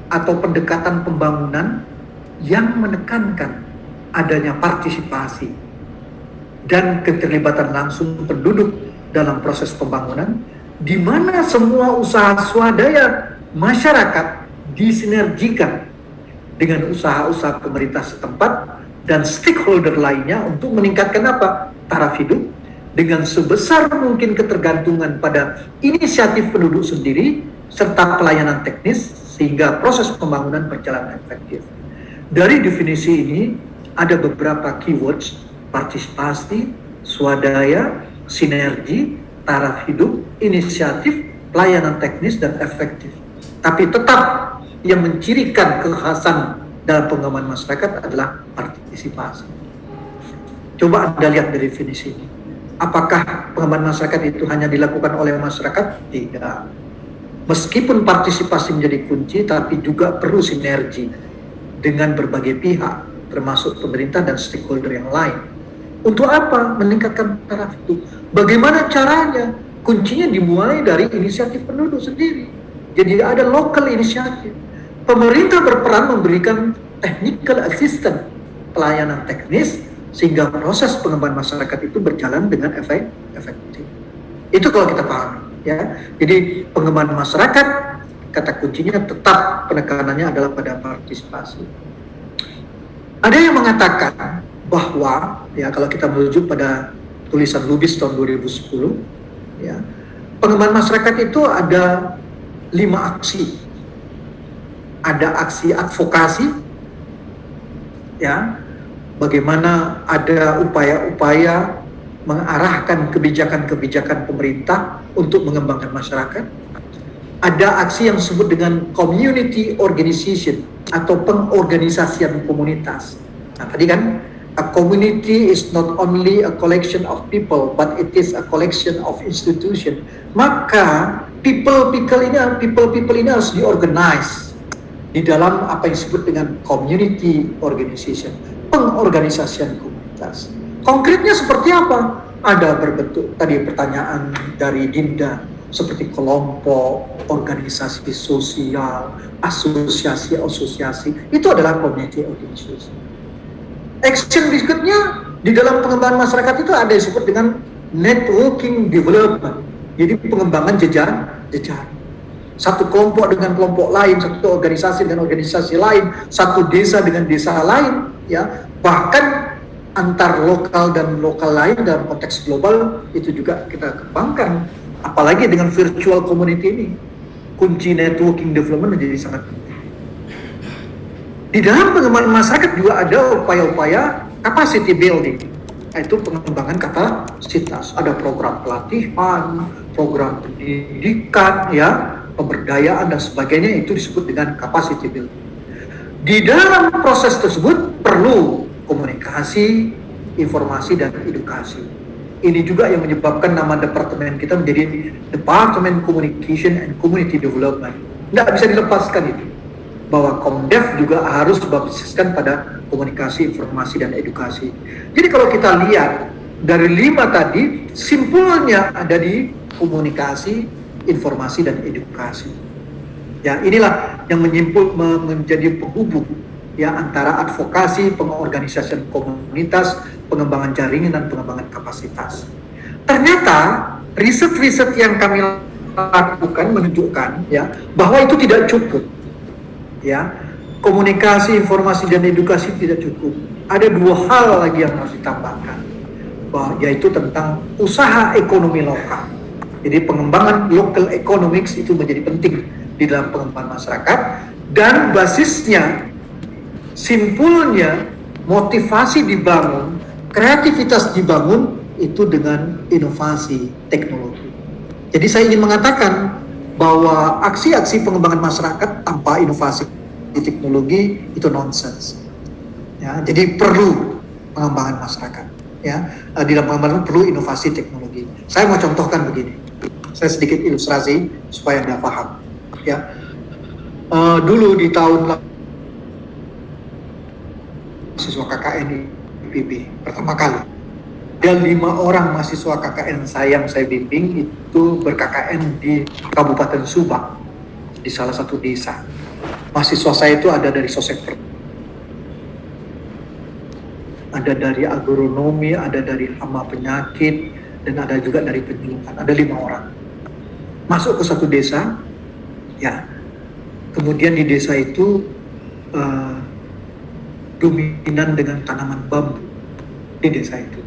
atau pendekatan pembangunan yang menekankan adanya partisipasi dan keterlibatan langsung penduduk dalam proses pembangunan, di mana semua usaha swadaya masyarakat disinergikan dengan usaha-usaha pemerintah setempat dan stakeholder lainnya untuk meningkatkan apa? Taraf hidup, dengan sebesar mungkin ketergantungan pada inisiatif penduduk sendiri serta pelayanan teknis sehingga proses pembangunan berjalan efektif. Dari definisi ini ada beberapa keywords: partisipasi, swadaya, sinergi, taraf hidup, inisiatif, pelayanan teknis, dan efektif. Tapi tetap yang mencirikan kekhasan dalam pengembangan masyarakat adalah partisipasi. Coba Anda lihat dari definisi ini. Apakah pengembangan masyarakat itu hanya dilakukan oleh masyarakat? Tidak. Meskipun partisipasi menjadi kunci, tapi juga perlu sinergi dengan berbagai pihak, termasuk pemerintah dan stakeholder yang lain. Untuk apa? Meningkatkan taraf itu. Bagaimana caranya? Kuncinya dimulai dari inisiatif penduduk sendiri. Jadi ada local inisiatif. Pemerintah berperan memberikan technical assistance, pelayanan teknis, sehingga proses pengembangan masyarakat itu berjalan dengan efektif. Itu kalau kita pahami, ya. Jadi pengembangan masyarakat, kata kuncinya tetap penekanannya adalah pada partisipasi. Ada yang mengatakan bahwa, ya, kalau kita merujuk pada tulisan Lubis tahun 2010, ya, pengembangan masyarakat itu ada 5 aksi. Ada aksi advokasi, ya, bagaimana ada upaya-upaya mengarahkan kebijakan-kebijakan pemerintah untuk mengembangkan masyarakat. Ada aksi yang disebut dengan community organization atau pengorganisasian komunitas. Nah, tadi kan, a community is not only a collection of people, but it is a collection of institution. Maka people ini harus diorganize di dalam apa yang disebut dengan community organization, pengorganisasian komunitas. Konkretnya seperti apa? Ada berbentuk, tadi pertanyaan dari Dinda, seperti kelompok, organisasi sosial, asosiasi-asosiasi, itu adalah community organization. Action berikutnya di dalam pengembangan masyarakat itu ada yang disebut dengan networking development. Jadi pengembangan jejaring. Satu kelompok dengan kelompok lain, satu organisasi dengan organisasi lain, satu desa dengan desa lain, ya. Bahkan antar lokal dan lokal lain dalam konteks global itu juga kita kembangkan. Apalagi dengan virtual community ini, kunci networking development menjadi sangat penting. Di dalam pengembangan masyarakat juga ada upaya-upaya capacity building, yaitu pengembangan kapasitas. Ada program pelatihan, program pendidikan, ya, pemberdayaan dan sebagainya, itu disebut dengan capacity building. Di dalam proses tersebut perlu komunikasi, informasi, dan edukasi. Ini juga yang menyebabkan nama departemen kita menjadi Departemen Communication and Community Development. Tidak bisa dilepaskan itu, bahwa Komdev juga harus berbasiskan pada komunikasi, informasi, dan edukasi. Jadi kalau kita lihat dari 5 tadi, simpulnya ada di komunikasi, informasi, dan edukasi. Ya, inilah yang menjadi penghubung, ya, antara advokasi, pengorganisasian komunitas, pengembangan jaringan, dan pengembangan kapasitas. Ternyata riset-riset yang kami lakukan menunjukkan, ya, bahwa itu tidak cukup. Ya, komunikasi, informasi, dan edukasi tidak cukup. Ada 2 hal lagi yang harus ditambahkan, yaitu tentang usaha ekonomi lokal. Jadi pengembangan local economics itu menjadi penting di dalam pengembangan masyarakat, dan basisnya, simpulnya, motivasi dibangun, kreativitas dibangun itu dengan inovasi teknologi. Jadi saya ingin mengatakan bahwa aksi-aksi pengembangan masyarakat tanpa inovasi teknologi itu nonsens. Ya, jadi perlu pengembangan masyarakat. Ya, di dalam pengembangan perlu inovasi teknologi. Saya mau contohkan begini. Saya sedikit ilustrasi supaya Anda paham. Ya, dulu di tahun mahasiswa KKN di IPB pertama kali, ada 5 orang mahasiswa KKN yang saya bimbing itu ber-KKN di Kabupaten Subang, di salah satu desa. Mahasiswa saya itu ada dari sosek, ada dari agronomi, ada dari hama penyakit, dan ada juga dari penyuluhan. Ada 5 orang masuk ke satu desa, ya. Kemudian di desa itu dominan dengan tanaman bambu di desa itu.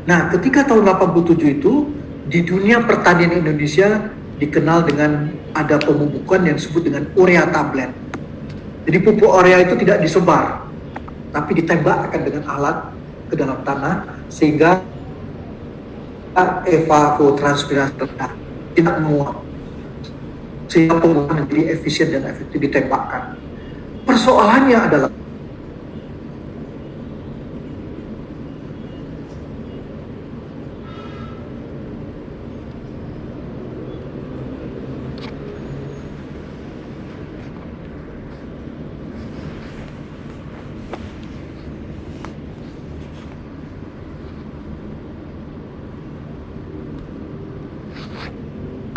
Nah, ketika tahun 87 itu, di dunia pertanian Indonesia dikenal dengan ada pemupukan yang disebut dengan urea tablet. Jadi pupuk urea itu tidak disebar, tapi ditembakkan dengan alat ke dalam tanah, sehingga evapotranspirasi rendah, tidak menguap, sehingga pembuahan menjadi efisien dan efektif ditembakkan. Persoalannya adalah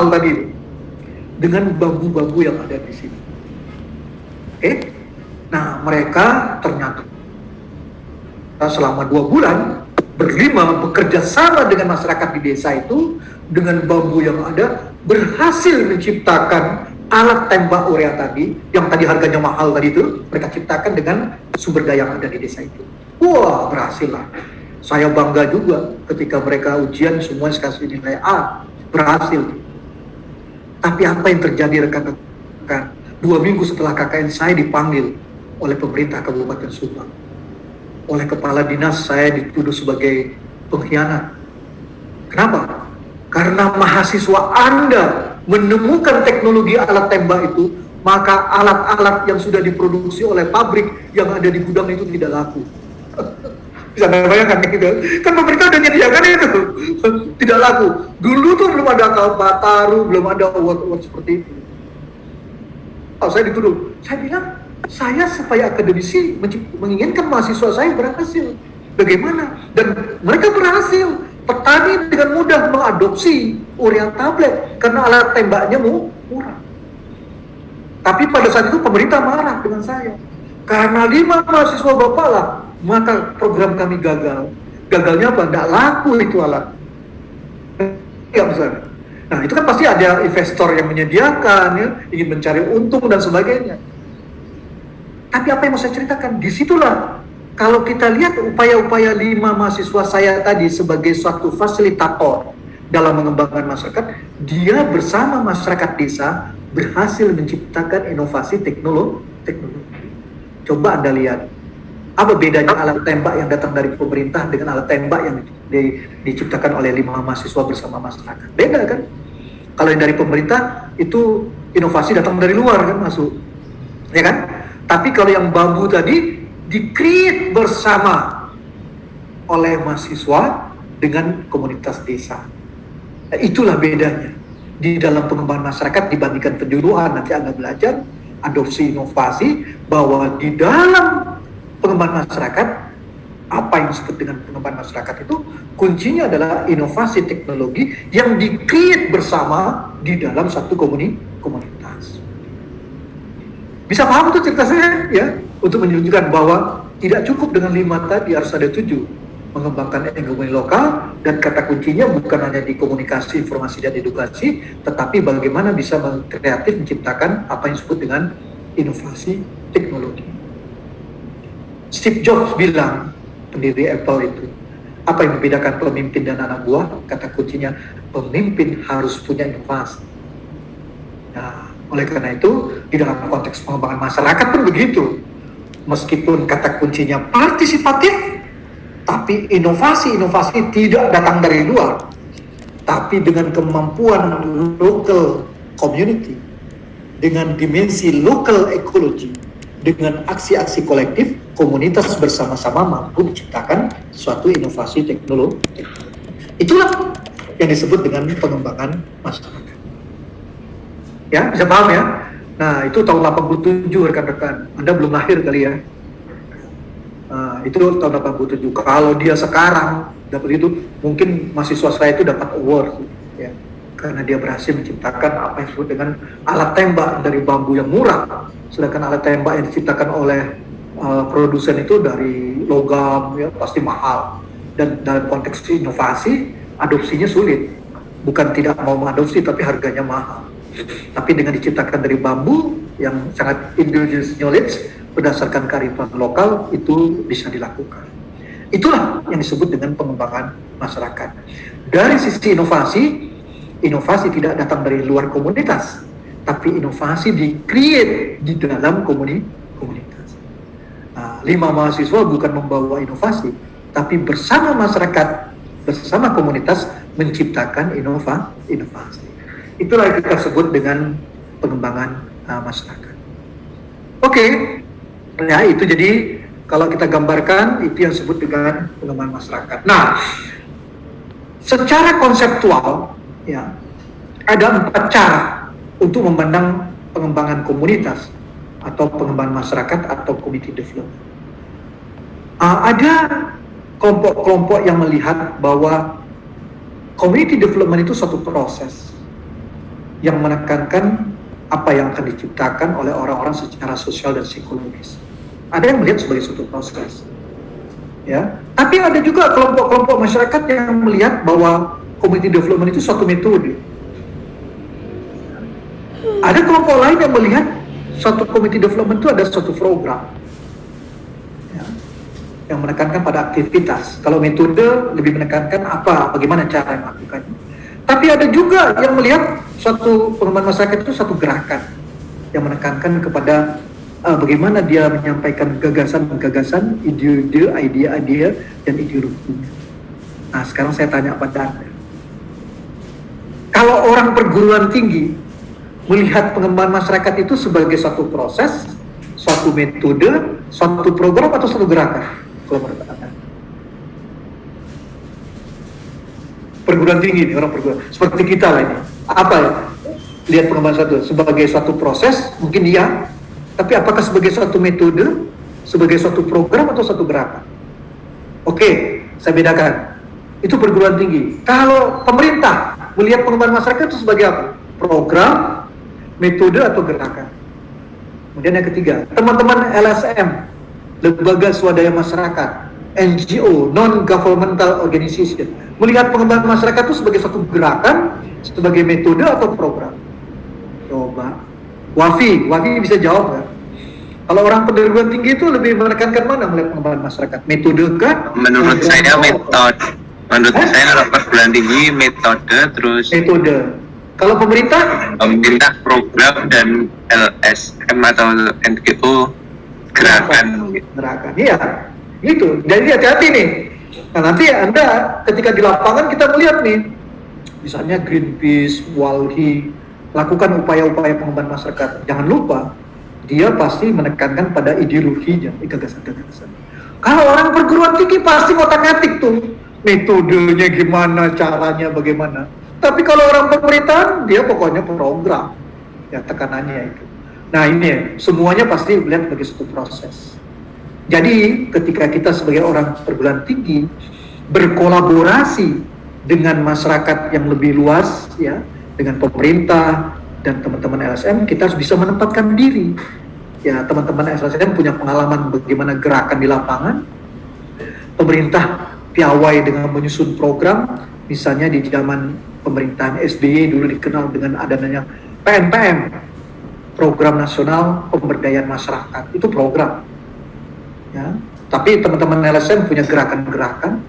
tadi dengan bambu-bambu yang ada di sini. Oke? Nah, mereka ternyata selama 2 bulan berlima bekerja sama dengan masyarakat di desa itu, dengan bambu yang ada, berhasil menciptakan alat tembak urea tadi, yang tadi harganya mahal tadi itu, mereka ciptakan dengan sumber daya yang ada di desa itu. Wah, berhasil lah. Saya bangga juga ketika mereka ujian semua kasih nilai A, berhasil. Tapi apa yang terjadi rekan-rekan? 2 minggu setelah KKN saya dipanggil oleh pemerintah Kabupaten Subang. oleh kepala dinas saya dituduh sebagai pengkhianat. Kenapa? Karena mahasiswa Anda menemukan teknologi alat tembak itu, maka alat-alat yang sudah diproduksi oleh pabrik yang ada di gudang itu tidak laku. Bisa Anda bayangkan gitu? Kan pemerintah udah menyediakan itu, tidak laku. Dulu tuh belum ada Kalpataru, belum ada award-award seperti itu. Oh, saya dituduh. Saya bilang, saya supaya akademisi menginginkan mahasiswa saya berhasil. Bagaimana? Dan mereka berhasil. Petani dengan mudah mengadopsi urea tablet karena alat tembaknya murah. Tapi pada saat itu pemerintah marah dengan saya. Karena 5 mahasiswa Bapak lah, maka program kami gagal. Gagalnya apa? Tidak laku itu alat. Ya, misalnya. Nah, itu kan pasti ada investor yang menyediakan, ya, ingin mencari untung dan sebagainya. Tapi apa yang mau saya ceritakan? Disitulah kalau kita lihat upaya-upaya 5 mahasiswa saya tadi sebagai suatu fasilitator dalam mengembangkan masyarakat, dia bersama masyarakat desa berhasil menciptakan inovasi teknologi. Coba Anda lihat, apa bedanya alat tembak yang datang dari pemerintah dengan alat tembak yang diciptakan oleh 5 mahasiswa bersama masyarakat? Beda kan? Kalau yang dari pemerintah itu inovasi datang dari luar kan, masuk, ya kan? Tapi kalau yang bambu tadi di-create bersama oleh mahasiswa dengan komunitas desa. Nah, itulah bedanya di dalam pengembangan masyarakat dibandingkan penjuruan. Nanti Anda belajar adopsi inovasi, bahwa di dalam pengembangan masyarakat, apa yang disebut dengan pengembangan masyarakat itu kuncinya adalah inovasi teknologi yang di-create bersama di dalam satu komunitas. Bisa paham tuh cerita saya ya, untuk menunjukkan bahwa tidak cukup dengan 5 tadi, harus ada 7. Mengembangkan ekonomi lokal, dan kata kuncinya bukan hanya di komunikasi, informasi, dan edukasi, tetapi bagaimana bisa kreatif menciptakan apa yang disebut dengan inovasi teknologi. Steve Jobs bilang, pendiri Apple itu, apa yang membedakan pemimpin dan anak buah? Kata kuncinya, pemimpin harus punya inovasi. Nah, oleh karena itu, di dalam konteks pengembangan masyarakat pun begitu. Meskipun kata kuncinya partisipatif, tapi inovasi-inovasi tidak datang dari luar, tapi dengan kemampuan local community, dengan dimensi local ecology, dengan aksi-aksi kolektif, komunitas bersama-sama mampu menciptakan suatu inovasi teknologi. Itulah yang disebut dengan pengembangan masyarakat. Ya, bisa paham ya? Nah, itu tahun 87 rekan-rekan. Anda belum lahir kali ya. Nah, itu tahun 87. Kalau dia sekarang dapat itu, mungkin mahasiswa saya itu dapat award ya. Karena dia berhasil menciptakan apa yang disebut dengan alat tembak dari bambu yang murah. Sedangkan alat tembak yang diciptakan oleh produsen itu dari logam ya, pasti mahal. Dan dalam konteks inovasi, adopsinya sulit. Bukan tidak mau mengadopsi, tapi harganya mahal. Tapi dengan diciptakan dari bambu yang sangat indigenous knowledge berdasarkan kearifan lokal, itu bisa dilakukan. Itulah yang disebut dengan pengembangan masyarakat. Dari sisi inovasi, inovasi tidak datang dari luar komunitas, tapi inovasi di-create di dalam komunitas. Nah, 5 mahasiswa bukan membawa inovasi, tapi bersama masyarakat, bersama komunitas menciptakan inovasi. Itulah yang kita sebut dengan pengembangan masyarakat. Oke, ya itu jadi kalau kita gambarkan itu yang disebut dengan pengembangan masyarakat. Nah, secara konseptual ya ada 4 cara untuk memandang pengembangan komunitas atau pengembangan masyarakat atau community development. Ada kelompok-kelompok yang melihat bahwa community development itu suatu proses yang menekankan apa yang akan diciptakan oleh orang-orang secara sosial dan psikologis. Ada yang melihat sebagai suatu proses, ya. Tapi ada juga kelompok-kelompok masyarakat yang melihat bahwa community development itu suatu metode. Ada kelompok lain yang melihat suatu community development itu ada suatu program, ya, yang menekankan pada aktivitas. Kalau metode lebih menekankan bagaimana cara melakukannya. Tapi ada juga yang melihat suatu pengembangan masyarakat itu satu gerakan yang menekankan kepada bagaimana dia menyampaikan gagasan-gagasan, ide-ide, idea-idea, dan ideologinya. Nah, sekarang saya tanya pada Anda. Kalau orang perguruan tinggi melihat pengembangan masyarakat itu sebagai suatu proses, suatu metode, suatu program, atau suatu gerakan, kalau menurut Anda? Perguruan tinggi ini, orang perguruan, seperti kita lah ini. Apa ya? Lihat pengembangan satu sebagai suatu proses, mungkin iya, tapi apakah sebagai suatu metode, sebagai suatu program, atau suatu gerakan? Oke, saya bedakan. Itu perguruan tinggi. Kalau pemerintah melihat pengembangan masyarakat itu sebagai apa? Program, metode, atau gerakan. Kemudian yang ketiga, teman-teman LSM, lembaga swadaya masyarakat, NGO, non-governmental organization, melihat pengembangan masyarakat itu sebagai suatu gerakan, sebagai metode, atau program. Coba, Wafi bisa jawab nggak? Kalau orang perguruan tinggi itu lebih menekankan mana melihat pengembangan masyarakat? Metode kah? Menurut saya metode. Menurut saya kalau perguruan tinggi metode, terus Metode. Kalau pemerintah? pemerintah program, dan LSM atau NGO gerakan. Gerakan, iya. Gitu. Jadi hati-hati nih. Nah, nanti Anda ketika di lapangan kita melihat nih, misalnya Greenpeace, Walhi, lakukan upaya-upaya pengembangan masyarakat. Jangan lupa, dia pasti menekankan pada ideologinya, gagasan-gagasan. Kalau orang perguruan tinggi pasti ngotak-ngatik tuh, metodenya gimana, caranya bagaimana. Tapi kalau orang pemerintahan, dia pokoknya program, ya tekanannya itu. Nah ini semuanya pasti melihat sebagai suatu proses. Jadi ketika kita sebagai orang perguruan tinggi berkolaborasi dengan masyarakat yang lebih luas, ya, dengan pemerintah dan teman-teman LSM, kita harus bisa menempatkan diri. Ya, teman-teman LSM punya pengalaman bagaimana gerakan di lapangan. Pemerintah piawai dengan menyusun program, misalnya di zaman pemerintahan SBY dulu dikenal dengan adanya PNPM, Program Nasional Pemberdayaan Masyarakat. Itu program. Ya, tapi teman-teman LSM punya gerakan-gerakan.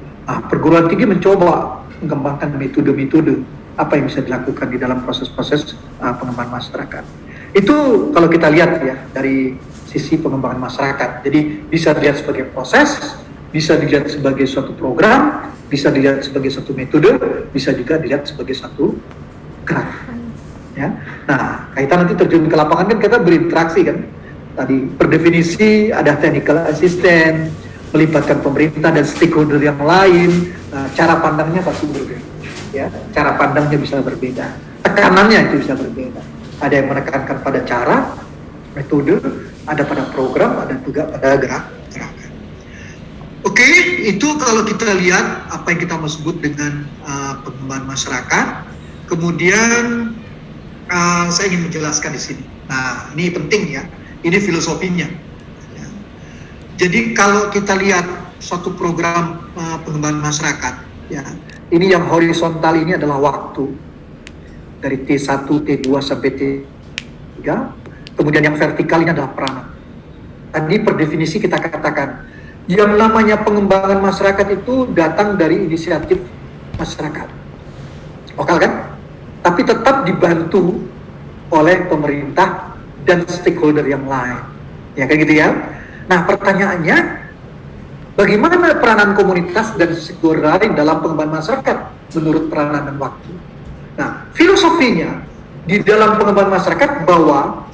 Perguruan tinggi mencoba mengembangkan metode-metode apa yang bisa dilakukan di dalam proses-proses pengembangan masyarakat. Itu kalau kita lihat ya dari sisi pengembangan masyarakat. Jadi bisa dilihat sebagai proses, bisa dilihat sebagai suatu program, bisa dilihat sebagai suatu metode, bisa juga dilihat sebagai satu gerakan. Ya. Nah, kaitan nanti terjun ke lapangan kan kita berinteraksi kan. Tadi per definisi ada technical assistant, melibatkan pemerintah dan stakeholder yang lain. Nah, cara pandangnya pasti berbeda. Ya, cara pandangnya bisa berbeda. Tekanannya itu bisa berbeda. Ada yang menekankan pada cara, metode, ada pada program, ada juga pada gerakan. Oke, itu kalau kita lihat apa yang kita mau sebut dengan pengembangan masyarakat. Kemudian saya ingin menjelaskan di sini. Nah, ini penting ya. Ini filosofinya. Ya. Jadi kalau kita lihat suatu program pengembangan masyarakat, ya, ini yang horizontal ini adalah waktu dari T1, T2 sampai T3. Kemudian yang vertikal ini adalah peranan. Tadi per definisi kita katakan yang namanya pengembangan masyarakat itu datang dari inisiatif masyarakat. Lokal kan? Tapi tetap dibantu oleh pemerintah dan stakeholder yang lain. Ya kayak gitu ya. Nah pertanyaannya, bagaimana peranan komunitas dan stakeholder lain dalam pengembangan masyarakat menurut peranan dan waktu? Nah, filosofinya di dalam pengembangan masyarakat bahwa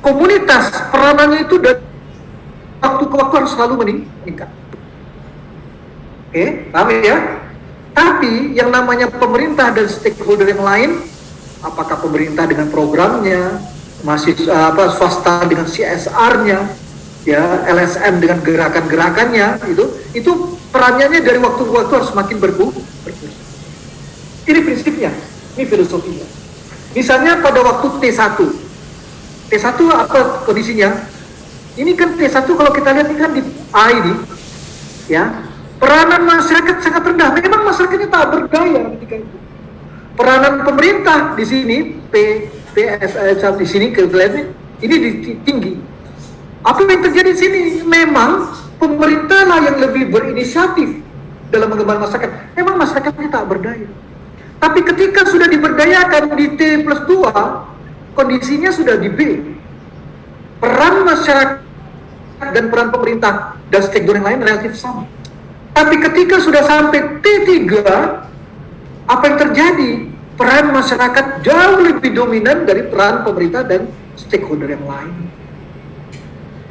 komunitas peranannya itu dari waktu ke waktu harus selalu meningkat. Oke, paham ya? Tapi yang namanya pemerintah dan stakeholder yang lain, apakah pemerintah dengan programnya, swasta dengan CSR-nya, ya LSM dengan gerakan-gerakannya, itu perannya dari waktu ke waktu harus semakin berkurang. Ini prinsipnya, ini filosofinya. Misalnya pada waktu T1 apa kondisinya? Ini kan T1 kalau kita lihat ini kan di A ini, ya peranan masyarakat sangat rendah. Memang masyarakatnya tak berdaya ketika itu. Peranan pemerintah di sini di sini ini tinggi. Apa yang terjadi di sini? Memang pemerintah lah yang lebih berinisiatif dalam mengembangkan masyarakat. Memang masyarakatnya tak berdaya. Tapi ketika sudah diberdayakan di T+2, kondisinya sudah di B. peran masyarakat dan peran pemerintah dan stakeholder yang lain relatif sama. Tapi ketika sudah sampai T3, apa yang terjadi? Peran masyarakat jauh lebih dominan dari peran pemerintah dan stakeholder yang lain.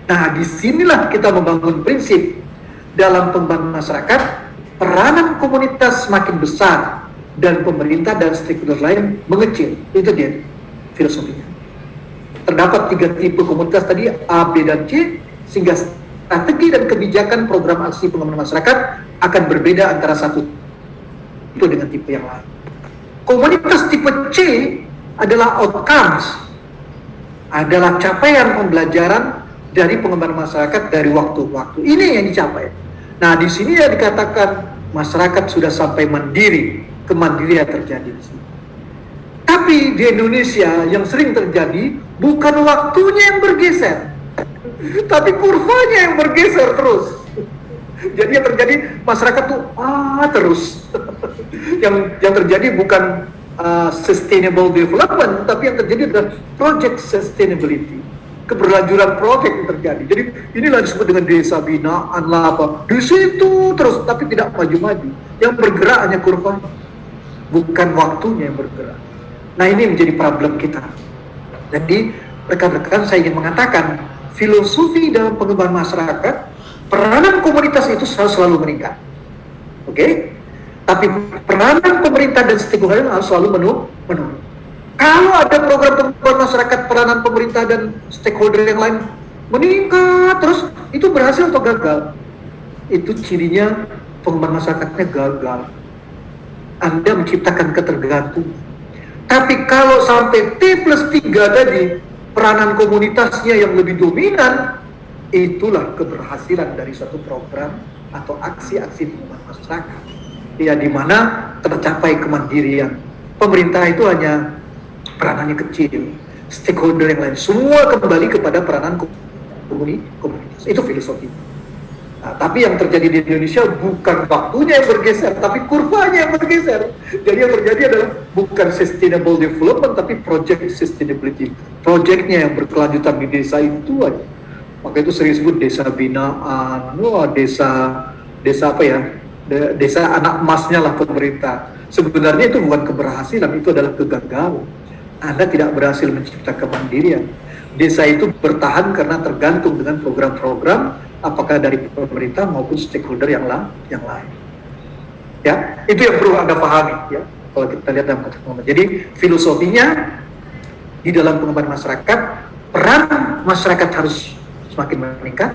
Nah, disinilah kita membangun prinsip dalam pengembangan masyarakat, peranan komunitas semakin besar dan pemerintah dan stakeholder lain mengecil. Itu dia filosofinya. Terdapat 3 tipe komunitas tadi, A, B, dan C, sehingga strategi dan kebijakan program aksi pengembangan masyarakat akan berbeda antara satu tipe dengan tipe yang lain. Komunitas tipe C adalah outcomes, adalah capaian pembelajaran dari pengembangan masyarakat dari waktu ke waktu. Ini yang dicapai. Nah, di sini ya dikatakan masyarakat sudah sampai mandiri, kemandirian terjadi di sini. Tapi di Indonesia yang sering terjadi bukan waktunya yang bergeser, tapi kurvanya yang bergeser terus. Jadi yang terjadi masyarakat tuh terus. yang terjadi bukan sustainable development, tapi yang terjadi adalah project sustainability, keberlanjutan proyek yang terjadi. Jadi inilah disebut dengan desa binaan lah apa. Di situ terus, tapi tidak maju-maju. Yang bergerak hanya kurva, bukan waktunya yang bergerak. Nah, ini menjadi problem kita. Jadi rekan-rekan, saya ingin mengatakan filosofi dalam pengembangan masyarakat, peranan komunitas itu selalu meningkat. Oke? Tapi peranan pemerintah dan stakeholder harus selalu menurun. Kalau ada program pengembangan masyarakat, peranan pemerintah dan stakeholder yang lain meningkat terus, itu berhasil atau gagal? Itu cirinya pengembangan masyarakatnya gagal. Anda menciptakan ketergantungan. Tapi kalau sampai T+3 tadi, peranan komunitasnya yang lebih dominan, itulah keberhasilan dari suatu program atau aksi-aksi pengembangan masyarakat. Ya, di mana tercapai kemandirian. Pemerintah itu hanya peranannya kecil, stakeholder yang lain semua kembali kepada peranan komunitas. Itu filosofi. Nah, tapi yang terjadi di Indonesia bukan waktunya yang bergeser, tapi kurvanya yang bergeser. Jadi yang terjadi adalah bukan sustainable development, tapi project sustainability. Projectnya yang berkelanjutan di desa itu aja. Maka itu sering disebut desa binaan, desa apa ya? Desa anak emasnya lah pemerintah. Sebenarnya itu bukan keberhasilan, itu adalah kegagalan. Anda tidak berhasil menciptakan kemandirian. Desa itu bertahan karena tergantung dengan program-program apakah dari pemerintah maupun stakeholder yang lain. Ya, itu yang perlu Anda pahami ya. Kalau kita lihat dalam konteks pengembangan. Jadi filosofinya di dalam pengembangan masyarakat, peran masyarakat harus semakin meningkat,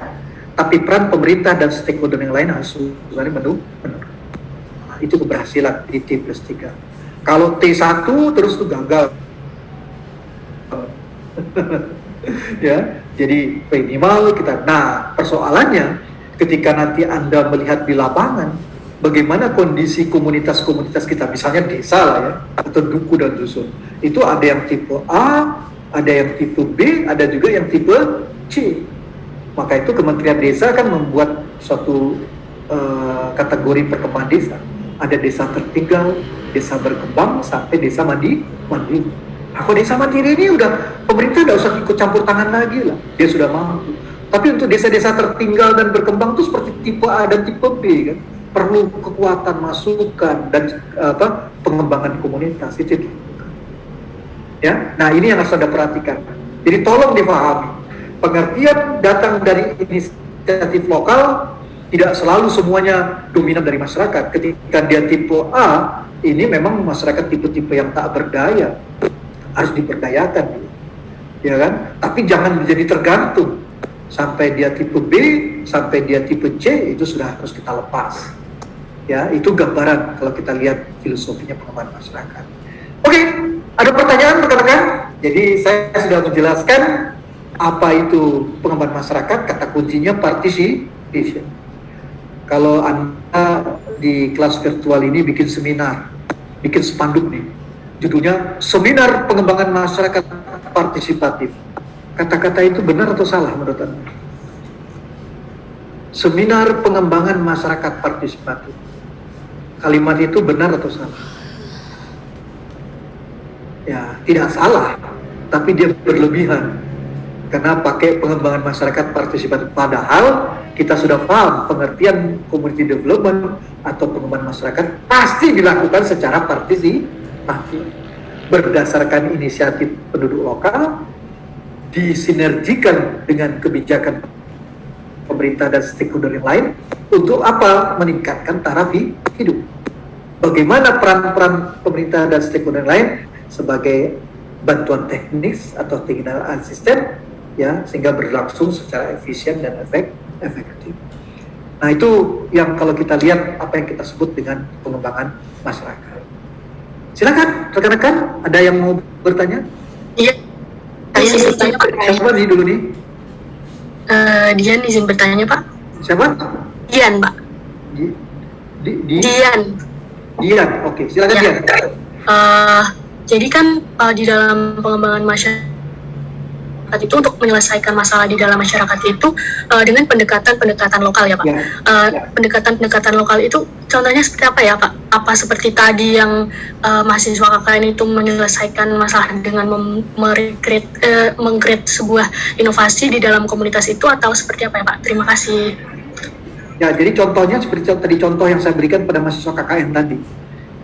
tapi peran pemerintah dan stakeholder yang lain harus menurun. Nah, itu keberhasilan di T+3. Kalau T1 terus itu gagal. Ya, jadi minimal kita. Nah, persoalannya ketika nanti Anda melihat di lapangan bagaimana kondisi komunitas-komunitas kita, misalnya desa lah ya, atau duku dan dusun. Itu ada yang tipe A, ada yang tipe B, ada juga yang tipe C. Maka itu Kementerian Desa kan membuat suatu kategori perkembangan desa. Ada desa tertinggal, desa berkembang, sampai desa mandiri. Kalau desa mandiri ini udah pemerintah udah usah ikut campur tangan lagi lah, dia sudah mampu. Tapi untuk desa-desa tertinggal dan berkembang itu seperti tipe A dan tipe B kan, perlu kekuatan masukan dan pengembangan komunitas itu. Ya, nah ini yang harus Anda perhatikan. Jadi tolong dipahami, pengertian datang dari inisiatif lokal tidak selalu semuanya dominan dari masyarakat. Ketika dia tipe A, ini memang masyarakat tipe-tipe yang tak berdaya, harus diberdayakan, ya kan? Tapi jangan menjadi tergantung sampai dia tipe B, sampai dia tipe C, itu sudah harus kita lepas. Ya, itu gambaran kalau kita lihat filosofinya pengembangan masyarakat. Oke, ada pertanyaan rekan-rekan? Jadi saya sudah menjelaskan apa itu pengembangan masyarakat, kata kuncinya participation. Kalau Anda di kelas virtual ini bikin seminar, bikin spanduk nih, judulnya Seminar Pengembangan Masyarakat Partisipatif. Kata-kata itu benar atau salah menurut Anda? Seminar Pengembangan Masyarakat Partisipatif. Kalimat itu benar atau salah? Ya, tidak salah, tapi dia berlebihan. karena pakai pengembangan masyarakat partisipatif. Padahal kita sudah paham pengertian community development atau pengembangan masyarakat pasti dilakukan secara partisipatif berdasarkan inisiatif penduduk lokal, disinergikan dengan kebijakan pemerintah dan stakeholder yang lain untuk apa? Meningkatkan taraf hidup. Bagaimana peran-peran pemerintah dan stakeholder yang lain sebagai bantuan teknis atau technical assistant, ya, sehingga berlangsung secara efisien dan efektif. Nah, itu yang kalau kita lihat apa yang kita sebut dengan pengembangan masyarakat. Silakan rekan-rekan, ada yang mau bertanya? Iya, saya izin bertanya Pak. Siapa nih dulu nih? Dian izin bertanya Pak. Siapa? Dian Pak. Dian. Dian, oke, silakan Ya. Dian. Jadi kan di dalam pengembangan masyarakat itu untuk menyelesaikan masalah di dalam masyarakat itu dengan pendekatan lokal ya Pak. Ya. Pendekatan lokal itu contohnya seperti apa ya Pak? Apa seperti tadi yang mahasiswa KKN itu menyelesaikan masalah dengan meng-create sebuah inovasi di dalam komunitas itu, atau seperti apa ya Pak? Terima kasih. Ya, jadi contohnya seperti tadi contoh yang saya berikan pada mahasiswa KKN tadi.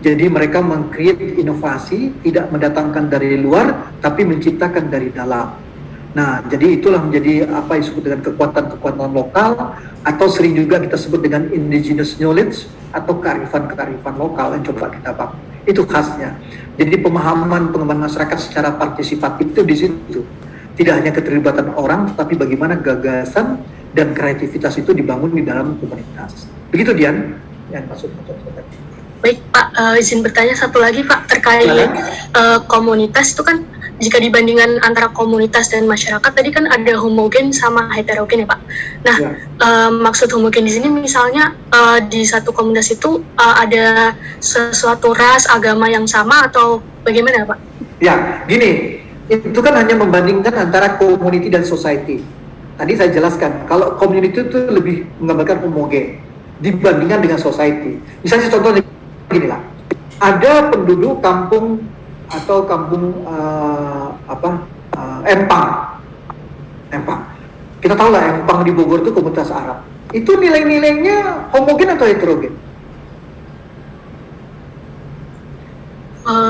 Jadi mereka meng-create inovasi, tidak mendatangkan dari luar, tapi menciptakan dari dalam. Nah, jadi itulah menjadi apa yang disebut dengan kekuatan-kekuatan lokal, atau sering juga kita sebut dengan indigenous knowledge, atau kearifan-kearifan lokal yang coba kita bangun. Itu khasnya. Jadi pemahaman pengembangan masyarakat secara partisipatif itu di situ. Tidak hanya keterlibatan orang, tapi bagaimana gagasan dan kreativitas itu dibangun di dalam komunitas. Begitu Dian, yang maksudnya. Baik Pak, izin bertanya satu lagi Pak, terkait komunitas itu kan, jika dibandingkan antara komunitas dan masyarakat tadi kan ada homogen sama heterogen ya Pak. Nah, maksud homogen di sini misalnya di satu komunitas itu ada sesuatu ras, agama yang sama, atau bagaimana Pak? Ya, gini, itu kan hanya membandingkan antara community dan society. Tadi saya jelaskan, kalau community itu lebih menggambarkan homogen dibandingkan dengan society. Misalnya contohnya gini lah, ada penduduk kampung atau kampung Empang. Kita tahu lah Empang di Bogor itu komunitas Arab. Itu nilai-nilainya homogen atau heterogen?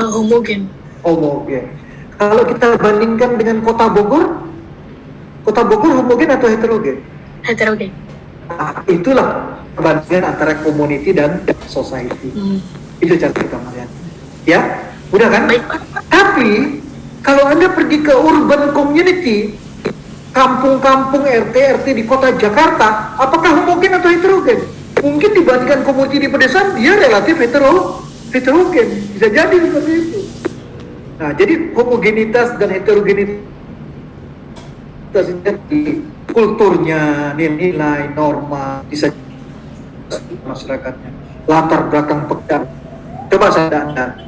Homogen. Homogen. Kalau kita bandingkan dengan kota Bogor homogen atau heterogen? Heterogen. Nah, itulah perbandingan antara community dan society. Itu cara kita melihat. Ya, udah kan? Baik Pak. Tapi kalau Anda pergi ke urban community, kampung-kampung RT di kota Jakarta, apakah homogen atau heterogen? Mungkin dibandingkan community di pedesaan, dia relatif heterogen. Bisa jadi seperti itu. Nah, jadi homogenitas dan heterogenitas di kulturnya, nilai, norma, bisa masyarakatnya, latar belakang pekerjaan. Coba saya Anda,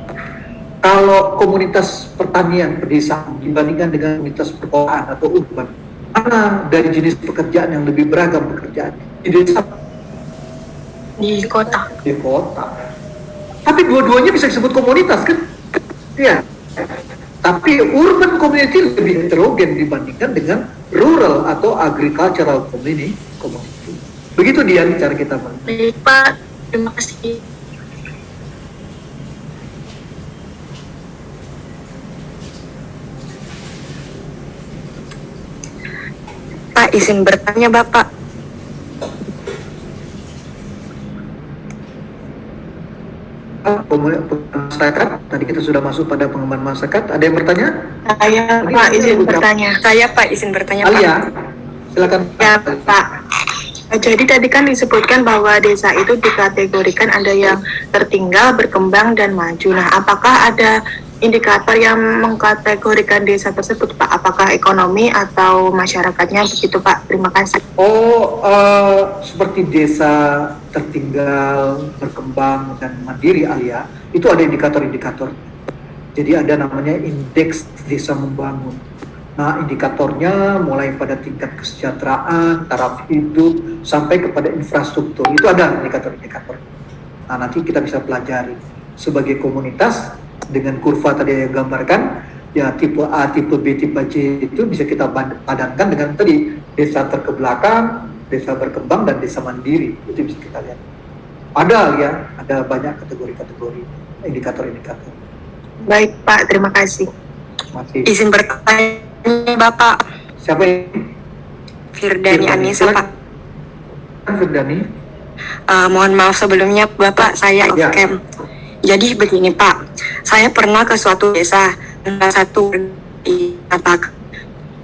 kalau komunitas pertanian pedesaan dibandingkan dengan komunitas perkotaan atau urban, mana dari jenis pekerjaan yang lebih beragam pekerjaan di desa? Di kota. Di kota. Tapi dua-duanya bisa disebut komunitas kan? Iya. Tapi urban community lebih heterogen dibandingkan dengan rural atau agricultural community. Begitu dia cara kita. Baik Pak, terima kasih. Pak, izin bertanya Bapak. Masyarakat, tadi kita sudah masuk pada pengembangan masyarakat. Ada yang bertanya? Saya Pak izin bertanya. Saya Pak izin bertanya Pak. Alia, silakan. Ya Pak. Jadi tadi kan disebutkan bahwa desa itu dikategorikan ada yang tertinggal, berkembang, dan maju. Nah, apakah ada indikator yang mengkategorikan desa tersebut Pak? Apakah ekonomi atau masyarakatnya begitu Pak? Terima kasih. Seperti desa tertinggal, berkembang, dan mandiri Alia, itu ada indikator-indikator. Jadi ada namanya indeks desa membangun. Nah, indikatornya mulai pada tingkat kesejahteraan, taraf hidup, sampai kepada infrastruktur. Itu ada indikator-indikator. Nah, nanti kita bisa pelajari sebagai komunitas dengan kurva tadi yang gambarkan, Ya, tipe A, tipe B, tipe C itu bisa kita padankan dengan tadi desa terkebelakang, desa berkembang, dan desa mandiri. Itu bisa kita lihat. Ada banyak kategori-kategori indikator-indikator. Baik Pak, terima kasih. Masih. Izin bertanya Bapak. Siapa ini? Firdani Anissa Pak. Firdani. Mohon maaf sebelumnya Bapak, saya Ya. camp. Jadi begini Pak, saya pernah ke suatu desa, salah satu dikatakan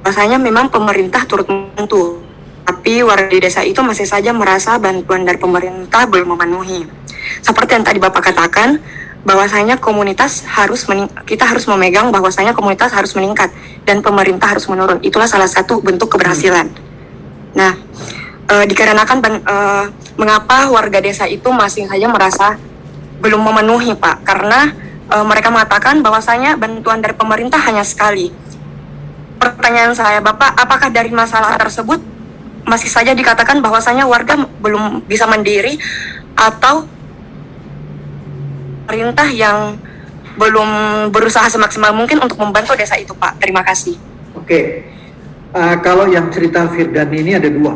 bahwasanya memang pemerintah turut membantu, tapi warga di desa itu masih saja merasa bantuan dari pemerintah belum memenuhi. Seperti yang tadi Bapak katakan, bahwasanya kita harus memegang bahwasanya komunitas harus meningkat dan pemerintah harus menurun. Itulah salah satu bentuk keberhasilan. Nah, dikarenakan mengapa warga desa itu masih saja merasa belum memenuhi Pak, karena mereka mengatakan bahwasanya bantuan dari pemerintah hanya sekali. Pertanyaan saya Bapak, apakah dari masalah tersebut masih saja dikatakan bahwasanya warga belum bisa mandiri, atau pemerintah yang belum berusaha semaksimal mungkin untuk membantu desa itu Pak? Terima kasih. Oke. Kalau yang cerita Firdani ini ada dua.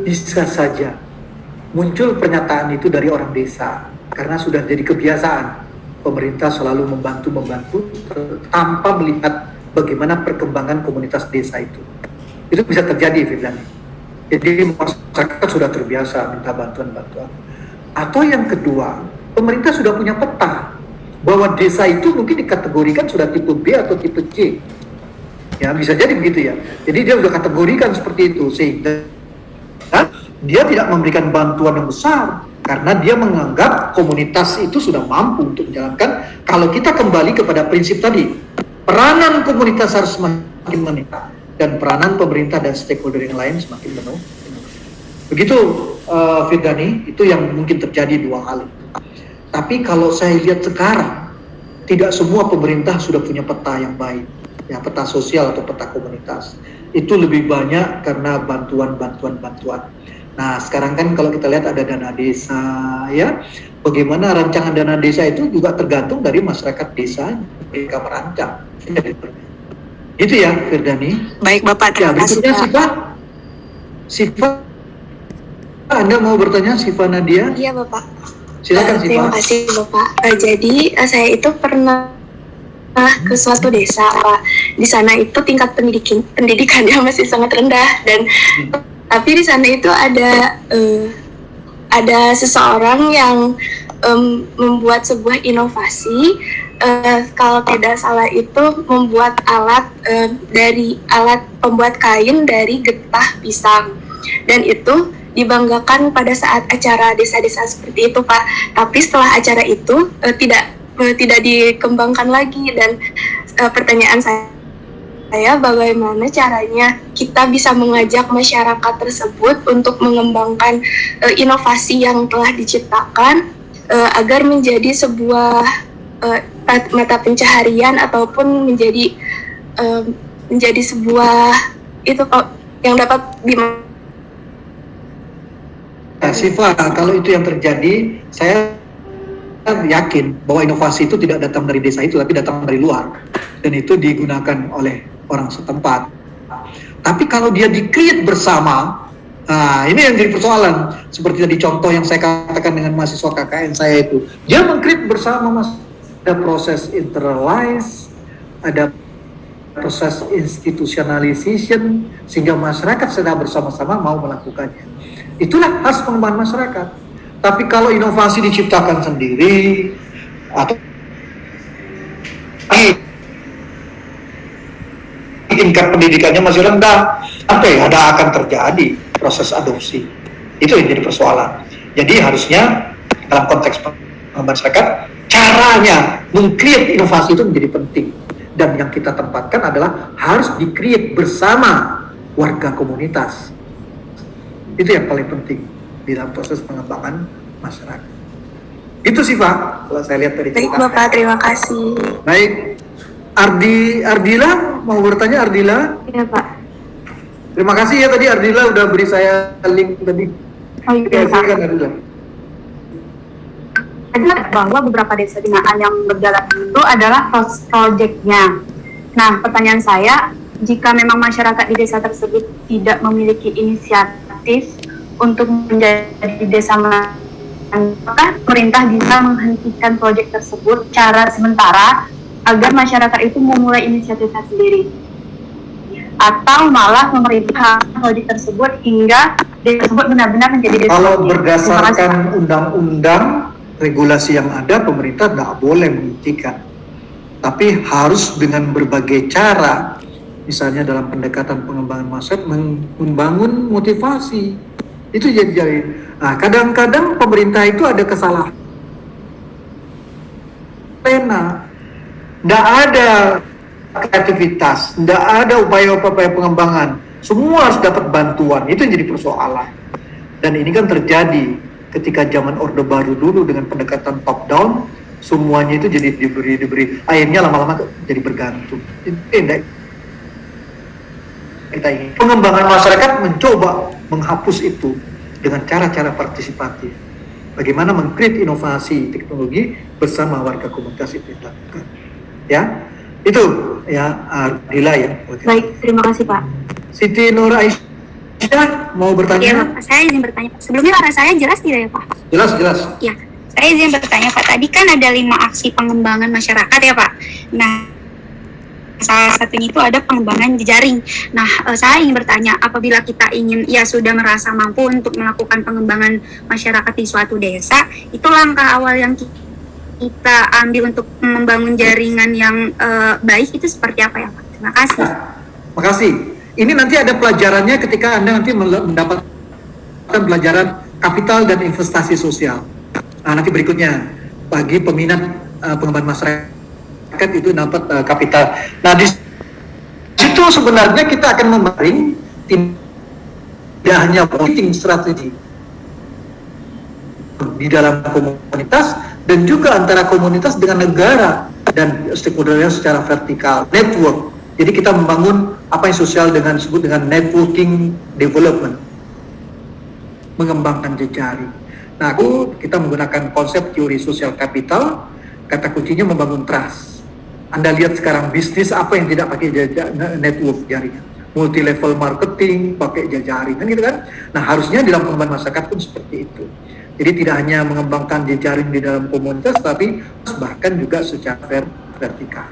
Bisa saja muncul pernyataan itu dari orang desa karena sudah jadi kebiasaan pemerintah selalu membantu tanpa melihat bagaimana perkembangan komunitas desa itu. Itu bisa terjadi, Firdani. Jadi masyarakat sudah terbiasa minta bantuan. Atau yang kedua, pemerintah sudah punya peta bahwa desa itu mungkin dikategorikan sudah tipe B atau tipe C. Ya, bisa jadi begitu ya. Jadi dia sudah kategorikan seperti itu sehingga dia tidak memberikan bantuan yang besar karena dia menganggap komunitas itu sudah mampu untuk menjalankan. Kalau kita kembali kepada prinsip tadi, peranan komunitas harus semakin meningkat dan peranan pemerintah dan stakeholder yang lain semakin menurun. Begitu Firdani, itu yang mungkin terjadi dua hal itu. Tapi kalau saya lihat sekarang, tidak semua pemerintah sudah punya peta yang baik, ya, peta sosial atau peta komunitas. Itu lebih banyak karena bantuan. Nah, sekarang kan kalau kita lihat ada dana desa, ya, bagaimana rancangan dana desa itu juga tergantung dari masyarakat desa mereka merancang. Itu ya, Firdani. Baik Bapak, Ya, terima kasih berikutnya Pak. Siva, Anda mau bertanya, Siva Nadia? Iya Bapak. Silakan Siva. Terima kasih Bapak. Jadi saya itu pernah ke suatu desa Pak. Di sana itu tingkat pendidikannya masih sangat rendah dan tapi di sana itu ada seseorang yang membuat sebuah inovasi. Kalau tidak salah itu membuat alat dari alat pembuat kain dari getah pisang, dan itu dibanggakan pada saat acara desa-desa seperti itu Pak. Tapi setelah acara itu tidak dikembangkan lagi, dan pertanyaan saya bagaimana caranya kita bisa mengajak masyarakat tersebut untuk mengembangkan inovasi yang telah diciptakan agar menjadi sebuah mata pencaharian ataupun menjadi sebuah itu yang dapat Siva, kalau itu yang terjadi, saya yakin bahwa inovasi itu tidak datang dari desa itu, tapi datang dari luar, dan itu digunakan oleh orang setempat. Tapi kalau dia di-create bersama, nah ini yang jadi persoalan. Seperti tadi contoh yang saya katakan dengan mahasiswa KKN saya itu, dia meng-create bersama, Mas. Ada proses internalize, ada proses institutionalization, sehingga masyarakat sedang bersama-sama mau melakukannya. Itulah khas pengembangan masyarakat. Tapi kalau inovasi diciptakan sendiri atau tingkat pendidikannya masih rendah, akan terjadi proses adopsi. Itu yang jadi persoalan. Jadi harusnya dalam konteks pengembangan masyarakat, caranya meng-create inovasi itu menjadi penting. Dan yang kita tempatkan adalah harus di-create bersama warga komunitas. Itu yang paling penting di dalam proses pengembangan masyarakat. Itu sih Pak, kalau saya lihat dari Baik Bapak, terima kasih. Baik, Ardila mau bertanya, Ardila? Iya Pak. Terima kasih ya tadi Ardila udah beri saya link tadi. Oh iya Pak. Silakan Ardila. bahwa beberapa desa binaan yang berjalan itu adalah project-nya. Nah, pertanyaan saya, jika memang masyarakat di desa tersebut tidak memiliki inisiatif untuk menjadi desa apakah pemerintah bisa menghentikan proyek tersebut secara sementara agar masyarakat itu memulai inisiatifnya sendiri? Atau malah pemerintah proyek tersebut hingga desa tersebut benar-benar menjadi desa? Kalau berdasarkan undang-undang regulasi yang ada, pemerintah tidak boleh menghentikan, tapi harus dengan berbagai cara, misalnya dalam pendekatan pengembangan masyarakat, membangun motivasi. Itu jadi. Nah, kadang-kadang pemerintah itu ada kesalahan. Tidak ada kreativitas, tidak ada upaya-upaya pengembangan. Semua harus dapat bantuan. Itu yang jadi persoalan. Dan ini kan terjadi ketika zaman Orde Baru dulu dengan pendekatan top down, semuanya itu jadi diberi, akhirnya lama-lama jadi bergantung. Kita ingin pengembangan masyarakat mencoba menghapus itu dengan cara-cara partisipatif. Bagaimana meng-create inovasi teknologi bersama warga komunitas itu dilakukan. Ya, itu ya Ardila ya. Baik, terima kasih Pak. Siti Nur Aisyah mau bertanya? Ya, Pak, saya izin bertanya. Sebelumnya suara saya jelas tidak ya Pak? Jelas. Ya, saya izin bertanya Pak. Tadi kan ada 5 aksi pengembangan masyarakat ya Pak. Nah, salah satunya itu ada pengembangan jejaring. Nah, saya ingin bertanya, apabila kita ingin, sudah merasa mampu untuk melakukan pengembangan masyarakat di suatu desa, itu langkah awal yang kita ambil untuk membangun jaringan yang baik itu seperti apa ya Pak? Terima kasih. Terima kasih. Ini nanti ada pelajarannya ketika Anda nanti mendapatkan pelajaran kapital dan investasi sosial. Nah, nanti berikutnya bagi peminat pengembangan masyarakat itu dapat kapital. Nah, di situ sebenarnya kita akan membaring tidak hanya marketing strategi di dalam komunitas dan juga antara komunitas dengan negara dan stakeholder secara vertikal, network. Jadi kita membangun apa yang sosial disebut dengan networking development, mengembangkan jejaring. Nah, kita menggunakan konsep teori sosial kapital, kata kuncinya membangun trust. Anda lihat sekarang bisnis apa yang tidak pakai network jaringan, multi level marketing pakai jejaring kan gitu kan. Nah, harusnya dalam pengembangan masyarakat pun seperti itu. Jadi tidak hanya mengembangkan jejaring di dalam komunitas, tapi bahkan juga secara vertikal.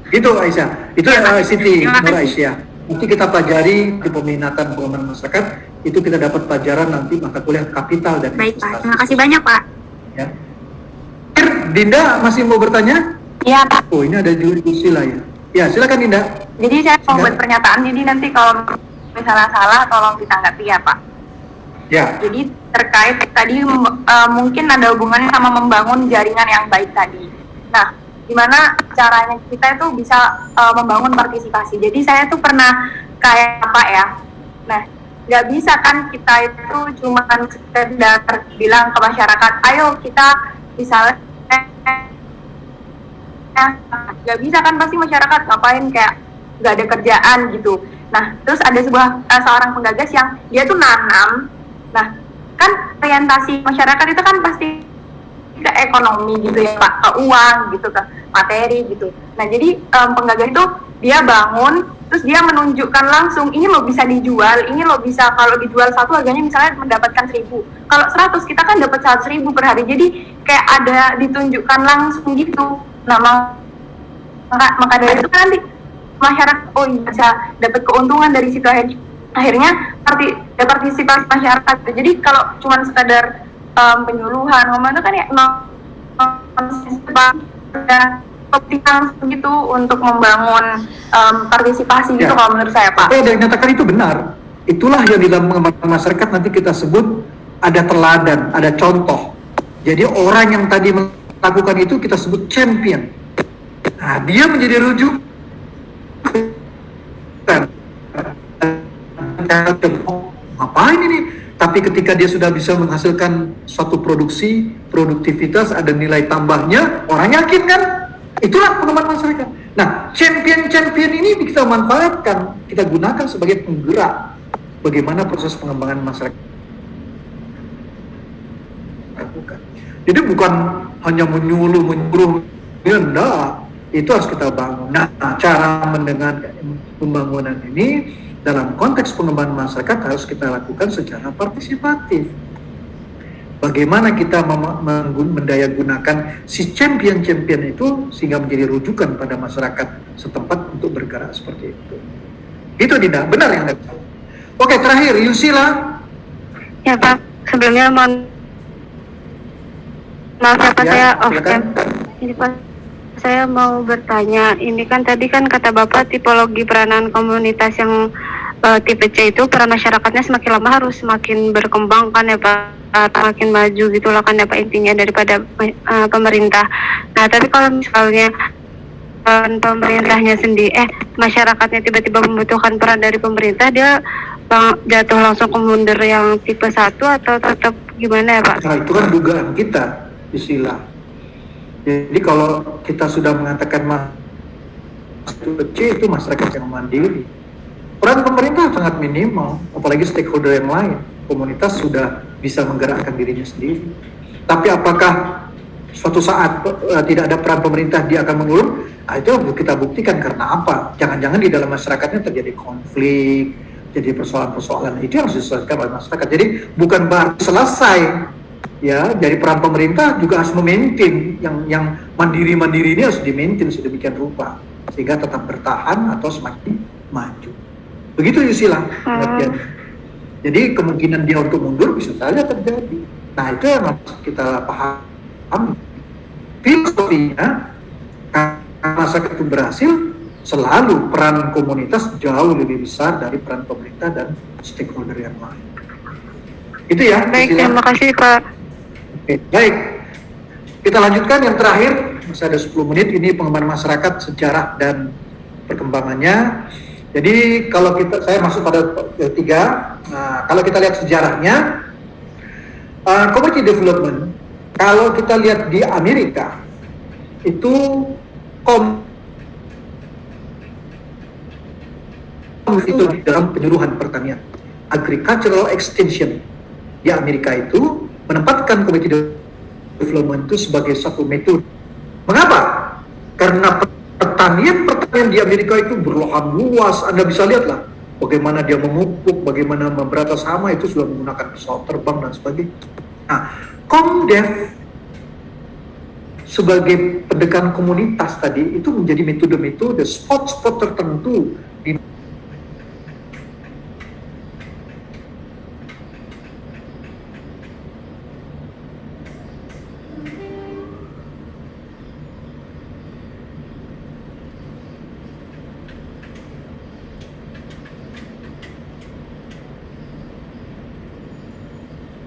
Gitu Aisyah. Itu Siti Nur Aisyah. Nanti kita pelajari di peminatan pengembangan masyarakat, itu kita dapat pelajaran nanti mata kuliah kapital dan baik Pak, terima kasih banyak Pak. Ya. Dinda masih mau bertanya? Iya Pak. Oh, ini ada diskusi lah ya. Ya, silakan Dinda. Jadi saya mau buat pernyataan, jadi nanti kalau misalnya salah tolong ditanggapi ya Pak. Ya. Jadi terkait tadi mungkin ada hubungannya sama membangun jaringan yang baik tadi. Nah, gimana caranya kita itu bisa membangun partisipasi. Jadi saya tuh pernah kayak apa ya, nah nggak bisa kan kita itu cuma sekedar bilang ke masyarakat, ayo kita misalnya nggak bisa kan, pasti masyarakat ngapain kayak nggak ada kerjaan gitu. Nah terus ada seorang penggagas yang dia tuh nanam. Nah kan orientasi masyarakat itu kan pasti ke ekonomi gitu ya Pak, ke uang gitu, ke materi gitu. Nah jadi penggagas itu dia bangun, terus dia menunjukkan langsung, ini lo bisa dijual, ini lo bisa, kalau dijual satu harganya misalnya mendapatkan 1.000, kalau 100 kita kan dapat 100.000 per hari. Jadi kayak ada ditunjukkan langsung gitu. Nah maka dari itu kan nanti masyarakat bisa dapat keuntungan dari situ, akhirnya partisipasi masyarakat. Jadi kalau cuma sekadar penyuluhan ngomong itu kan ya gitu untuk membangun partisipasi gitu kalau menurut saya Pak. Tapi ada yang nyatakan itu benar. Itulah yang di dalam pengembangan masyarakat nanti kita sebut ada teladan, ada contoh. Jadi orang yang tadi melakukan itu kita sebut champion. Nah, dia menjadi rujuk. Ngapain ini? Tapi ketika dia sudah bisa menghasilkan suatu produktivitas, ada nilai tambahnya, orang yakin kan? Itulah pengembangan masyarakat. Nah, champion ini kita manfaatkan, kita gunakan sebagai penggerak bagaimana proses pengembangan masyarakat lakukan. Jadi bukan hanya menyuruh, ya enggak. Itu harus kita bangun. Nah, cara mendengar pembangunan ini dalam konteks pengembangan masyarakat harus kita lakukan secara partisipatif. Bagaimana kita mendayagunakan si champion-champion itu sehingga menjadi rujukan pada masyarakat setempat untuk bergerak seperti itu. Itu tidak benar yang Anda bilang. Oke, terakhir Yusila. Ya Pak, sebelumnya maaf ya Pak, Ya, saya off silakan. cam. Ini Pak, saya mau bertanya, ini kan tadi kan kata Bapak tipologi peranan komunitas yang tipe C itu peran masyarakatnya semakin lama harus semakin berkembang kan ya Pak, semakin maju gitulah kan ya Pak intinya daripada pemerintah. Nah tapi kalau misalnya pemerintahnya sendiri, masyarakatnya tiba-tiba membutuhkan peran dari pemerintah, dia jatuh langsung ke mundur yang tipe 1 atau tetap gimana ya Pak? Nah, itu kan dugaan kita, istilah. Jadi kalau kita sudah mengatakan tipe C itu masyarakat yang mandiri, peran pemerintah sangat minimal, apalagi stakeholder yang lain. Komunitas sudah bisa menggerakkan dirinya sendiri. Tapi apakah suatu saat tidak ada peran pemerintah dia akan menurun? Nah, itu kita buktikan karena apa? Jangan-jangan di dalam masyarakatnya terjadi konflik, jadi persoalan-persoalan itu yang harus diselesaikan oleh masyarakat. Jadi bukan berarti selesai, ya. Jadi peran pemerintah juga harus memaintain yang mandiri-mandiri ini harus dimaintain sedemikian rupa sehingga tetap bertahan atau semakin maju. Begitu Yusila. Jadi kemungkinan dia untuk mundur bisa saja terjadi. Nah itu yang harus kita paham. Filosofinya, karena masyarakat itu berhasil, selalu peran komunitas jauh lebih besar dari peran pemerintah dan stakeholder yang lain. Itu ya. Baik, terima kasih Pak. Oke, baik. Kita lanjutkan yang terakhir, masih ada 10 menit, ini pengembangan masyarakat, sejarah dan perkembangannya. Jadi kalau saya masuk pada tiga, kalau kita lihat sejarahnya, community development, kalau kita lihat di Amerika, itu itu di dalam penyuluhan pertanian, agricultural extension di Amerika itu menempatkan community development itu sebagai satu metode. Mengapa? Karena pertanian di Amerika itu berlahan luas. Anda bisa lihatlah bagaimana dia memupuk, bagaimana memberantas hama itu sudah menggunakan pesawat terbang dan sebagainya. Nah, Komdev sebagai pendekatan komunitas tadi itu menjadi metode-metode spot-spot tertentu di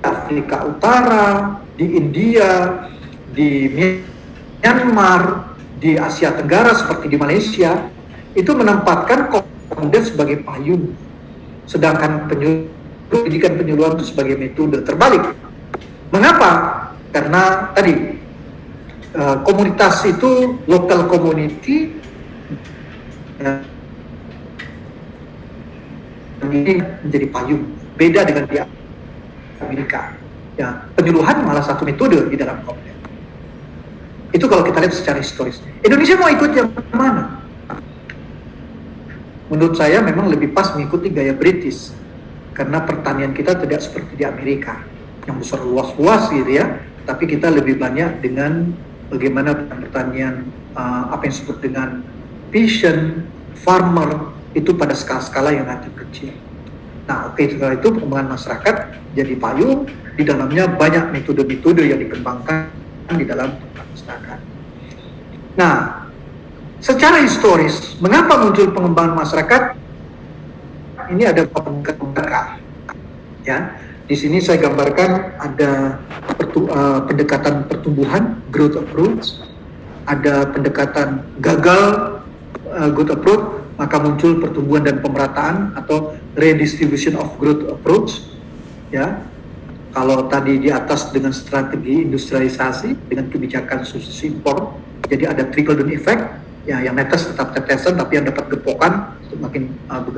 Afrika Utara, di India, di Myanmar, di Asia Tenggara seperti di Malaysia, itu menempatkan Komdev sebagai payung, sedangkan pendidikan penyuluhan itu sebagai metode terbalik. Mengapa? Karena tadi komunitas itu local community ini menjadi payung, beda dengan di Amerika. Ya, penyuluhan malah satu metode di dalam Komdev. Itu kalau kita lihat secara historis. Indonesia mau ikut yang mana? Menurut saya memang lebih pas mengikuti gaya British, karena pertanian kita tidak seperti di Amerika yang besar luas-luas gitu ya, tapi kita lebih banyak dengan bagaimana pertanian apa yang disebut dengan peasant farmer itu pada skala-skala yang relatif kecil. Nah, setelah itu pengembangan masyarakat jadi payung, di dalamnya banyak metode-metode yang dikembangkan di dalam masyarakat. Nah, secara historis, mengapa muncul pengembangan masyarakat? Ini ada pendekatan. Ya, di sini saya gambarkan ada pendekatan pertumbuhan (growth approach), ada pendekatan gagal (growth approach), maka muncul pertumbuhan dan pemerataan atau redistribution of growth approach. Ya, kalau tadi di atas dengan strategi industrialisasi dengan kebijakan subsidi impor, jadi ada trickle down effect, ya, yang netes tetap tetesan tapi yang dapat gepokan makin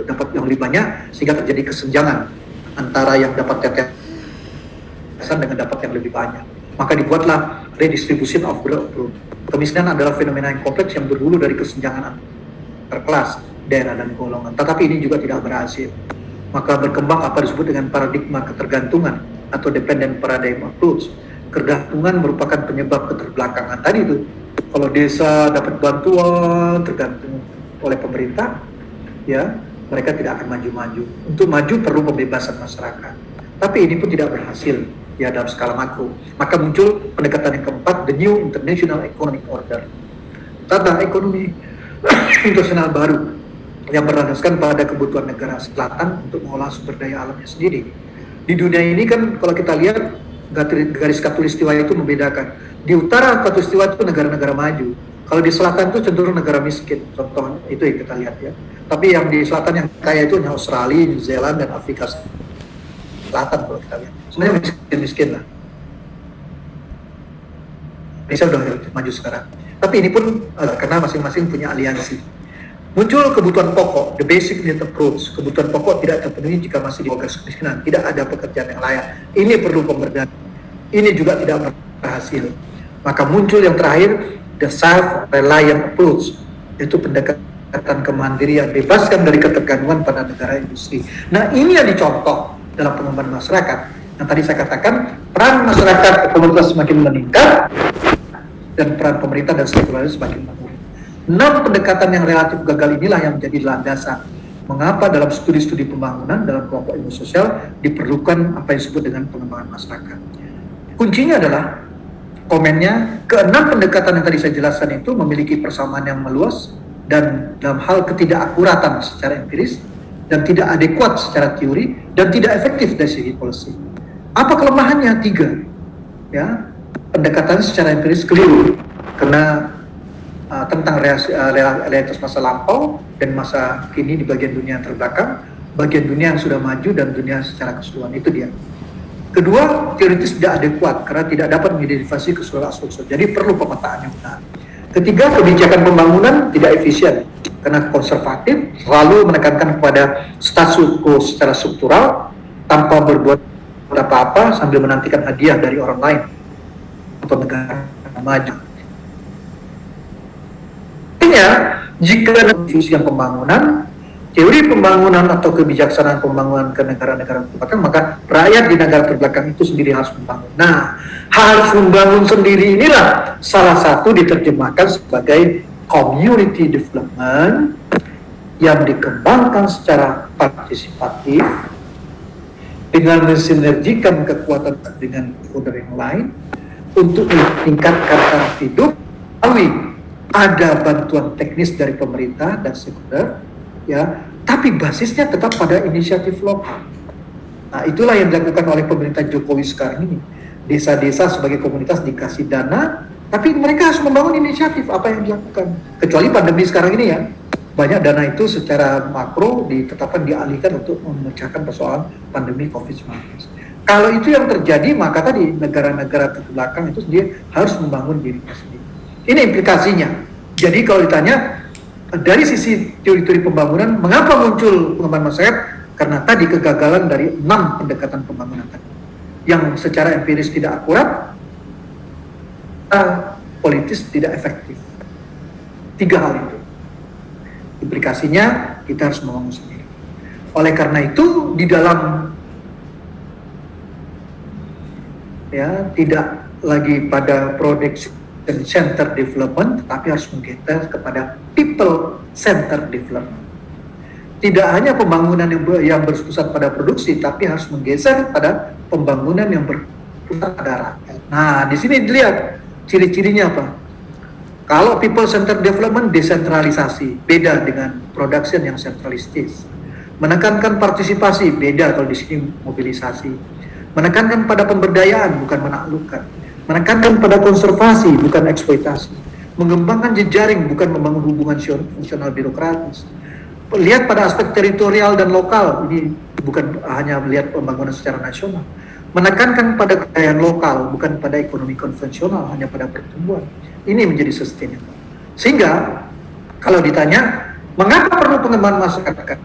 dapat yang lebih banyak sehingga terjadi kesenjangan antara yang dapat tetesan dengan dapat yang lebih banyak. Maka dibuatlah redistribution of growth. Kemiskinan adalah fenomena yang kompleks yang berhulu dari kesenjangan antar kelas, daerah, dan golongan. Tetapi ini juga tidak berhasil. Maka berkembang apa disebut dengan paradigma ketergantungan atau dependent paradigm approach. Ketergantungan merupakan penyebab keterbelakangan tadi itu. Kalau desa dapat bantuan tergantung oleh pemerintah, ya mereka tidak akan maju-maju. Untuk maju perlu pembebasan masyarakat. Tapi ini pun tidak berhasil ya dalam skala makro. Maka muncul pendekatan yang keempat, the new international economic order. Tata ekonomi internasional baru yang berlandaskan pada kebutuhan negara selatan untuk mengolah sumber daya alamnya sendiri. Di dunia ini kan kalau kita lihat garis khatulistiwa itu membedakan. Di utara khatulistiwa itu negara-negara maju. Kalau di selatan itu cenderung negara miskin. Contoh itu yang kita lihat ya. Tapi yang di selatan yang kaya itu hanya Australia, New Zealand, dan Afrika Selatan kalau kita lihat. Sebenarnya miskin-miskin lah. Indonesia sudah maju sekarang. Tapi ini pun karena masing-masing punya aliansi. Muncul kebutuhan pokok, the basic need approach. Kebutuhan pokok tidak terpenuhi jika masih di bawah garis kemiskinan, tidak ada pekerjaan yang layak. Ini perlu pemberdayaan. Ini juga tidak berhasil. Maka muncul yang terakhir, the self-reliant approach, yaitu pendekatan kemandirian, bebaskan dari ketergantungan pada negara industri. Nah ini yang dicontoh dalam pengembangan masyarakat. Yang tadi saya katakan, peran masyarakat komunitas semakin meningkat, dan peran pemerintah dan stakeholder semakin menurun. 6 pendekatan yang relatif gagal inilah yang menjadi landasan mengapa dalam studi-studi pembangunan dalam kelompok ilmu sosial diperlukan apa yang disebut dengan pengembangan masyarakat. Kuncinya adalah komennya, ke-6 pendekatan yang tadi saya jelaskan itu memiliki persamaan yang meluas dan dalam hal ketidakakuratan secara empiris dan tidak adekuat secara teori dan tidak efektif dari segi policy. Apa kelemahannya? 3. Ya, pendekatan secara empiris keliru karena tentang realitas masa lampau dan masa kini di bagian dunia yang terbelakang, bagian dunia yang sudah maju dan dunia secara keseluruhan, itu dia. Kedua, teoritis tidak adekuat karena tidak dapat mengidentifikasi keseluruhan aspek. Jadi perlu pemetaan yang benar. Ketiga, kebijakan pembangunan tidak efisien karena konservatif, selalu menekankan kepada status quo secara struktural tanpa berbuat apa-apa sambil menantikan hadiah dari orang lain untuk negara maju. Jika difusikan pembangunan, teori pembangunan atau kebijaksanaan pembangunan ke negara-negara terbelakang, maka rakyat di negara terbelakang itu sendiri harus membangun. Nah, harus membangun sendiri inilah salah satu diterjemahkan sebagai community development yang dikembangkan secara partisipatif dengan mensinergikan kekuatan dengan stakeholder yang lain untuk meningkatkan taraf hidup melalui ada bantuan teknis dari pemerintah dan stakeholder, ya, tapi basisnya tetap pada inisiatif lokal. Nah, itulah yang dilakukan oleh pemerintah Jokowi sekarang ini. Desa-desa sebagai komunitas dikasih dana, tapi mereka harus membangun inisiatif apa yang dilakukan. Kecuali pandemi sekarang ini ya, banyak dana itu secara makro ditetapkan dialihkan untuk memecahkan persoalan pandemi COVID-19. Kalau itu yang terjadi, maka tadi negara-negara terbelakang itu sendiri harus membangun dirinya sendiri. Ini implikasinya. Jadi kalau ditanya dari sisi teori-teori pembangunan, mengapa muncul pengembangan masyarakat? Karena tadi kegagalan dari 6 pendekatan pembangunan tadi, yang secara empiris tidak akurat, politis tidak efektif. 3 hal itu. Implikasinya kita harus membangun sendiri. Oleh karena itu di dalam ya tidak lagi pada production center development, tetapi harus menggeser kepada people center development. Tidak hanya pembangunan yang berpusat pada produksi, tapi harus menggeser pada pembangunan yang berpusat pada rakyat. Nah, di sini dilihat ciri-cirinya apa? Kalau people center development desentralisasi, beda dengan production yang sentralistis. Menekankan partisipasi, beda kalau di sini mobilisasi. Menekankan pada pemberdayaan, bukan menaklukkan. Menekankan pada konservasi, bukan eksploitasi. Mengembangkan jejaring, bukan membangun hubungan fungsional birokratis. Lihat pada aspek teritorial dan lokal, ini bukan hanya melihat pembangunan secara nasional. Menekankan pada kekayaan lokal, bukan pada ekonomi konvensional, hanya pada pertumbuhan. Ini menjadi sustainable. Sehingga, kalau ditanya, mengapa perlu pengembangan masyarakat?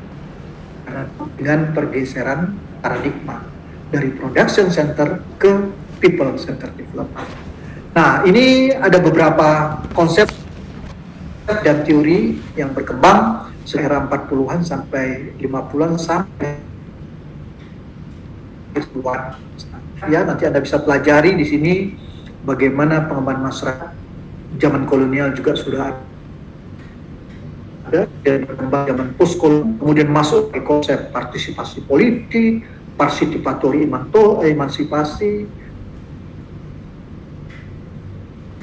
Karena dengan pergeseran paradigma dari production center ke people centered development. Nah, ini ada beberapa konsep dan teori yang berkembang sekitar 40-an sampai 50-an sampai ya, nanti Anda bisa pelajari di sini bagaimana pengembangan masyarakat zaman kolonial juga sudah ada, dan berkembang zaman post kolonial, kemudian masuk ke konsep partisipasi politik, partisipatory emansipasi,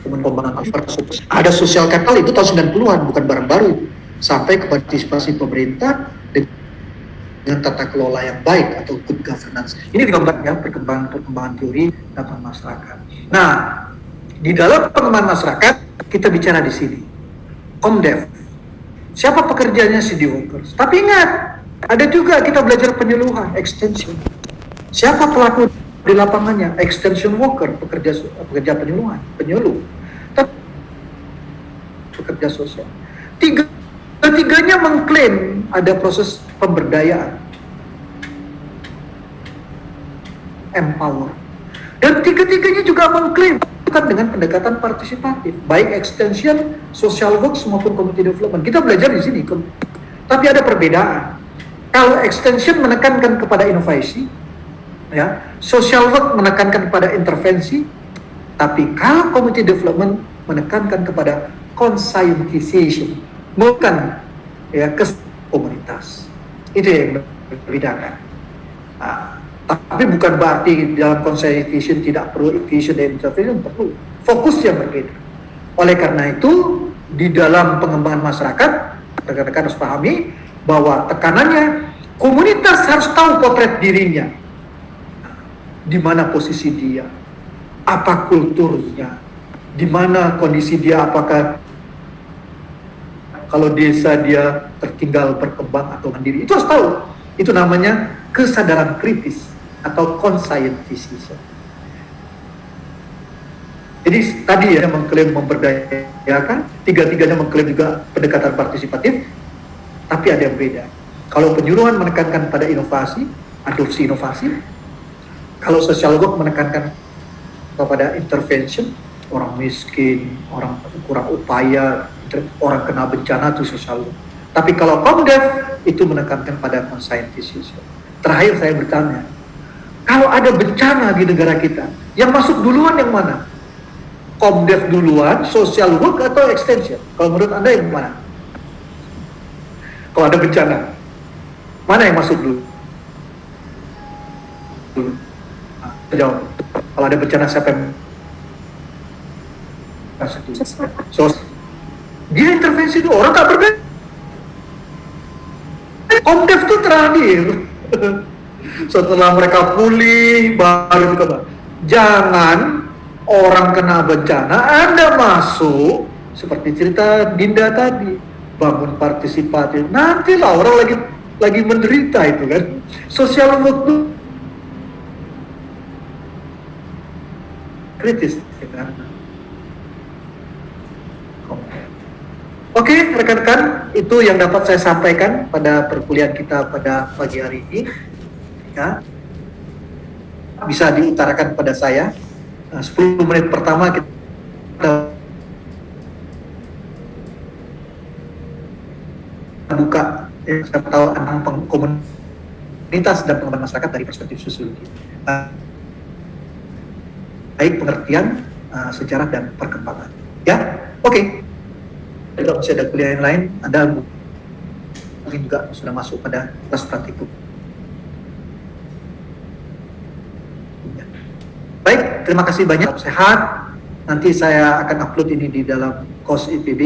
pengembangan ada sosial capital itu tahun 90-an, bukan barang baru, sampai ke partisipasi pemerintah dengan tata kelola yang baik atau good governance. Ini digambar ya, perkembangan teori tentang masyarakat. Nah, di dalam pengembangan masyarakat kita bicara di sini Komdev. Siapa pekerjanya city workers? Tapi ingat, ada juga kita belajar penyuluhan, extension. Siapa pelaku di lapangannya? Extension worker, pekerja penyuluhan, penyuluh. Pekerja sosial. Ketiganya mengklaim ada proses pemberdayaan, empower, dan tiga-tiganya juga mengklaim dengan pendekatan partisipatif, baik extension, social works maupun community development. Kita belajar di sini, tapi ada perbedaan. Kalau extension menekankan kepada inovasi, ya, social work menekankan kepada intervensi, tapi kalau community development menekankan kepada conscientization, bukan ya ke komunitas. Itu yang membedakan. Nah, tapi bukan berarti dalam conscientization tidak perlu vision dan intervention, perlu. Fokus yang berbeda. Oleh karena itu, di dalam pengembangan masyarakat, rekan-rekan harus pahami bahwa tekanannya komunitas harus tahu potret dirinya, di mana posisi dia, apa kulturnya, di mana kondisi dia, apakah kalau desa dia tertinggal berkembang atau mandiri, itu harus tahu. Itu namanya kesadaran kritis atau conscientization. Jadi tadi ya mengklaim memberdayakan, tiga-tiganya mengklaim juga pendekatan partisipatif, tapi ada yang beda. Kalau penyuluhan menekankan pada inovasi, adopsi inovasi. Kalau social work menekankan kepada intervention, orang miskin, orang kurang upaya, orang kena bencana itu social work. Tapi kalau Komdev itu menekankan pada conscientization. Terakhir saya bertanya, kalau ada bencana di negara kita, yang masuk duluan yang mana? Komdev duluan, social work atau extension? Kalau menurut Anda yang mana? Kalau ada bencana, mana yang masuk dulu? Jawab. Kalau ada bencana siapa yang masuk dulu? Dia intervensi dulu, orang tak berbeda. Komdev itu terakhir. Setelah mereka pulih, baru kita. Jangan orang kena bencana, Anda masuk seperti cerita Dinda tadi, bangun partisipatif. Nantilah orang lagi menderita itu kan. Sosial work itu kritis. Oke, rekan-rekan, itu yang dapat saya sampaikan pada perkuliahan kita pada pagi hari ini. Ya, bisa diutarakan pada saya. 10 menit pertama kita buka, ya, saya tahu tentang komunitas dan pengembangan masyarakat dari perspektif sosiologi. Baik pengertian sejarah dan perkembangan. Ya, oke. Kalau masih ada kuliah yang lain, Anda mungkin juga sudah masuk pada kelas praktikum. Ya. Baik, terima kasih banyak. Sehat. Nanti saya akan upload ini di dalam course IPB.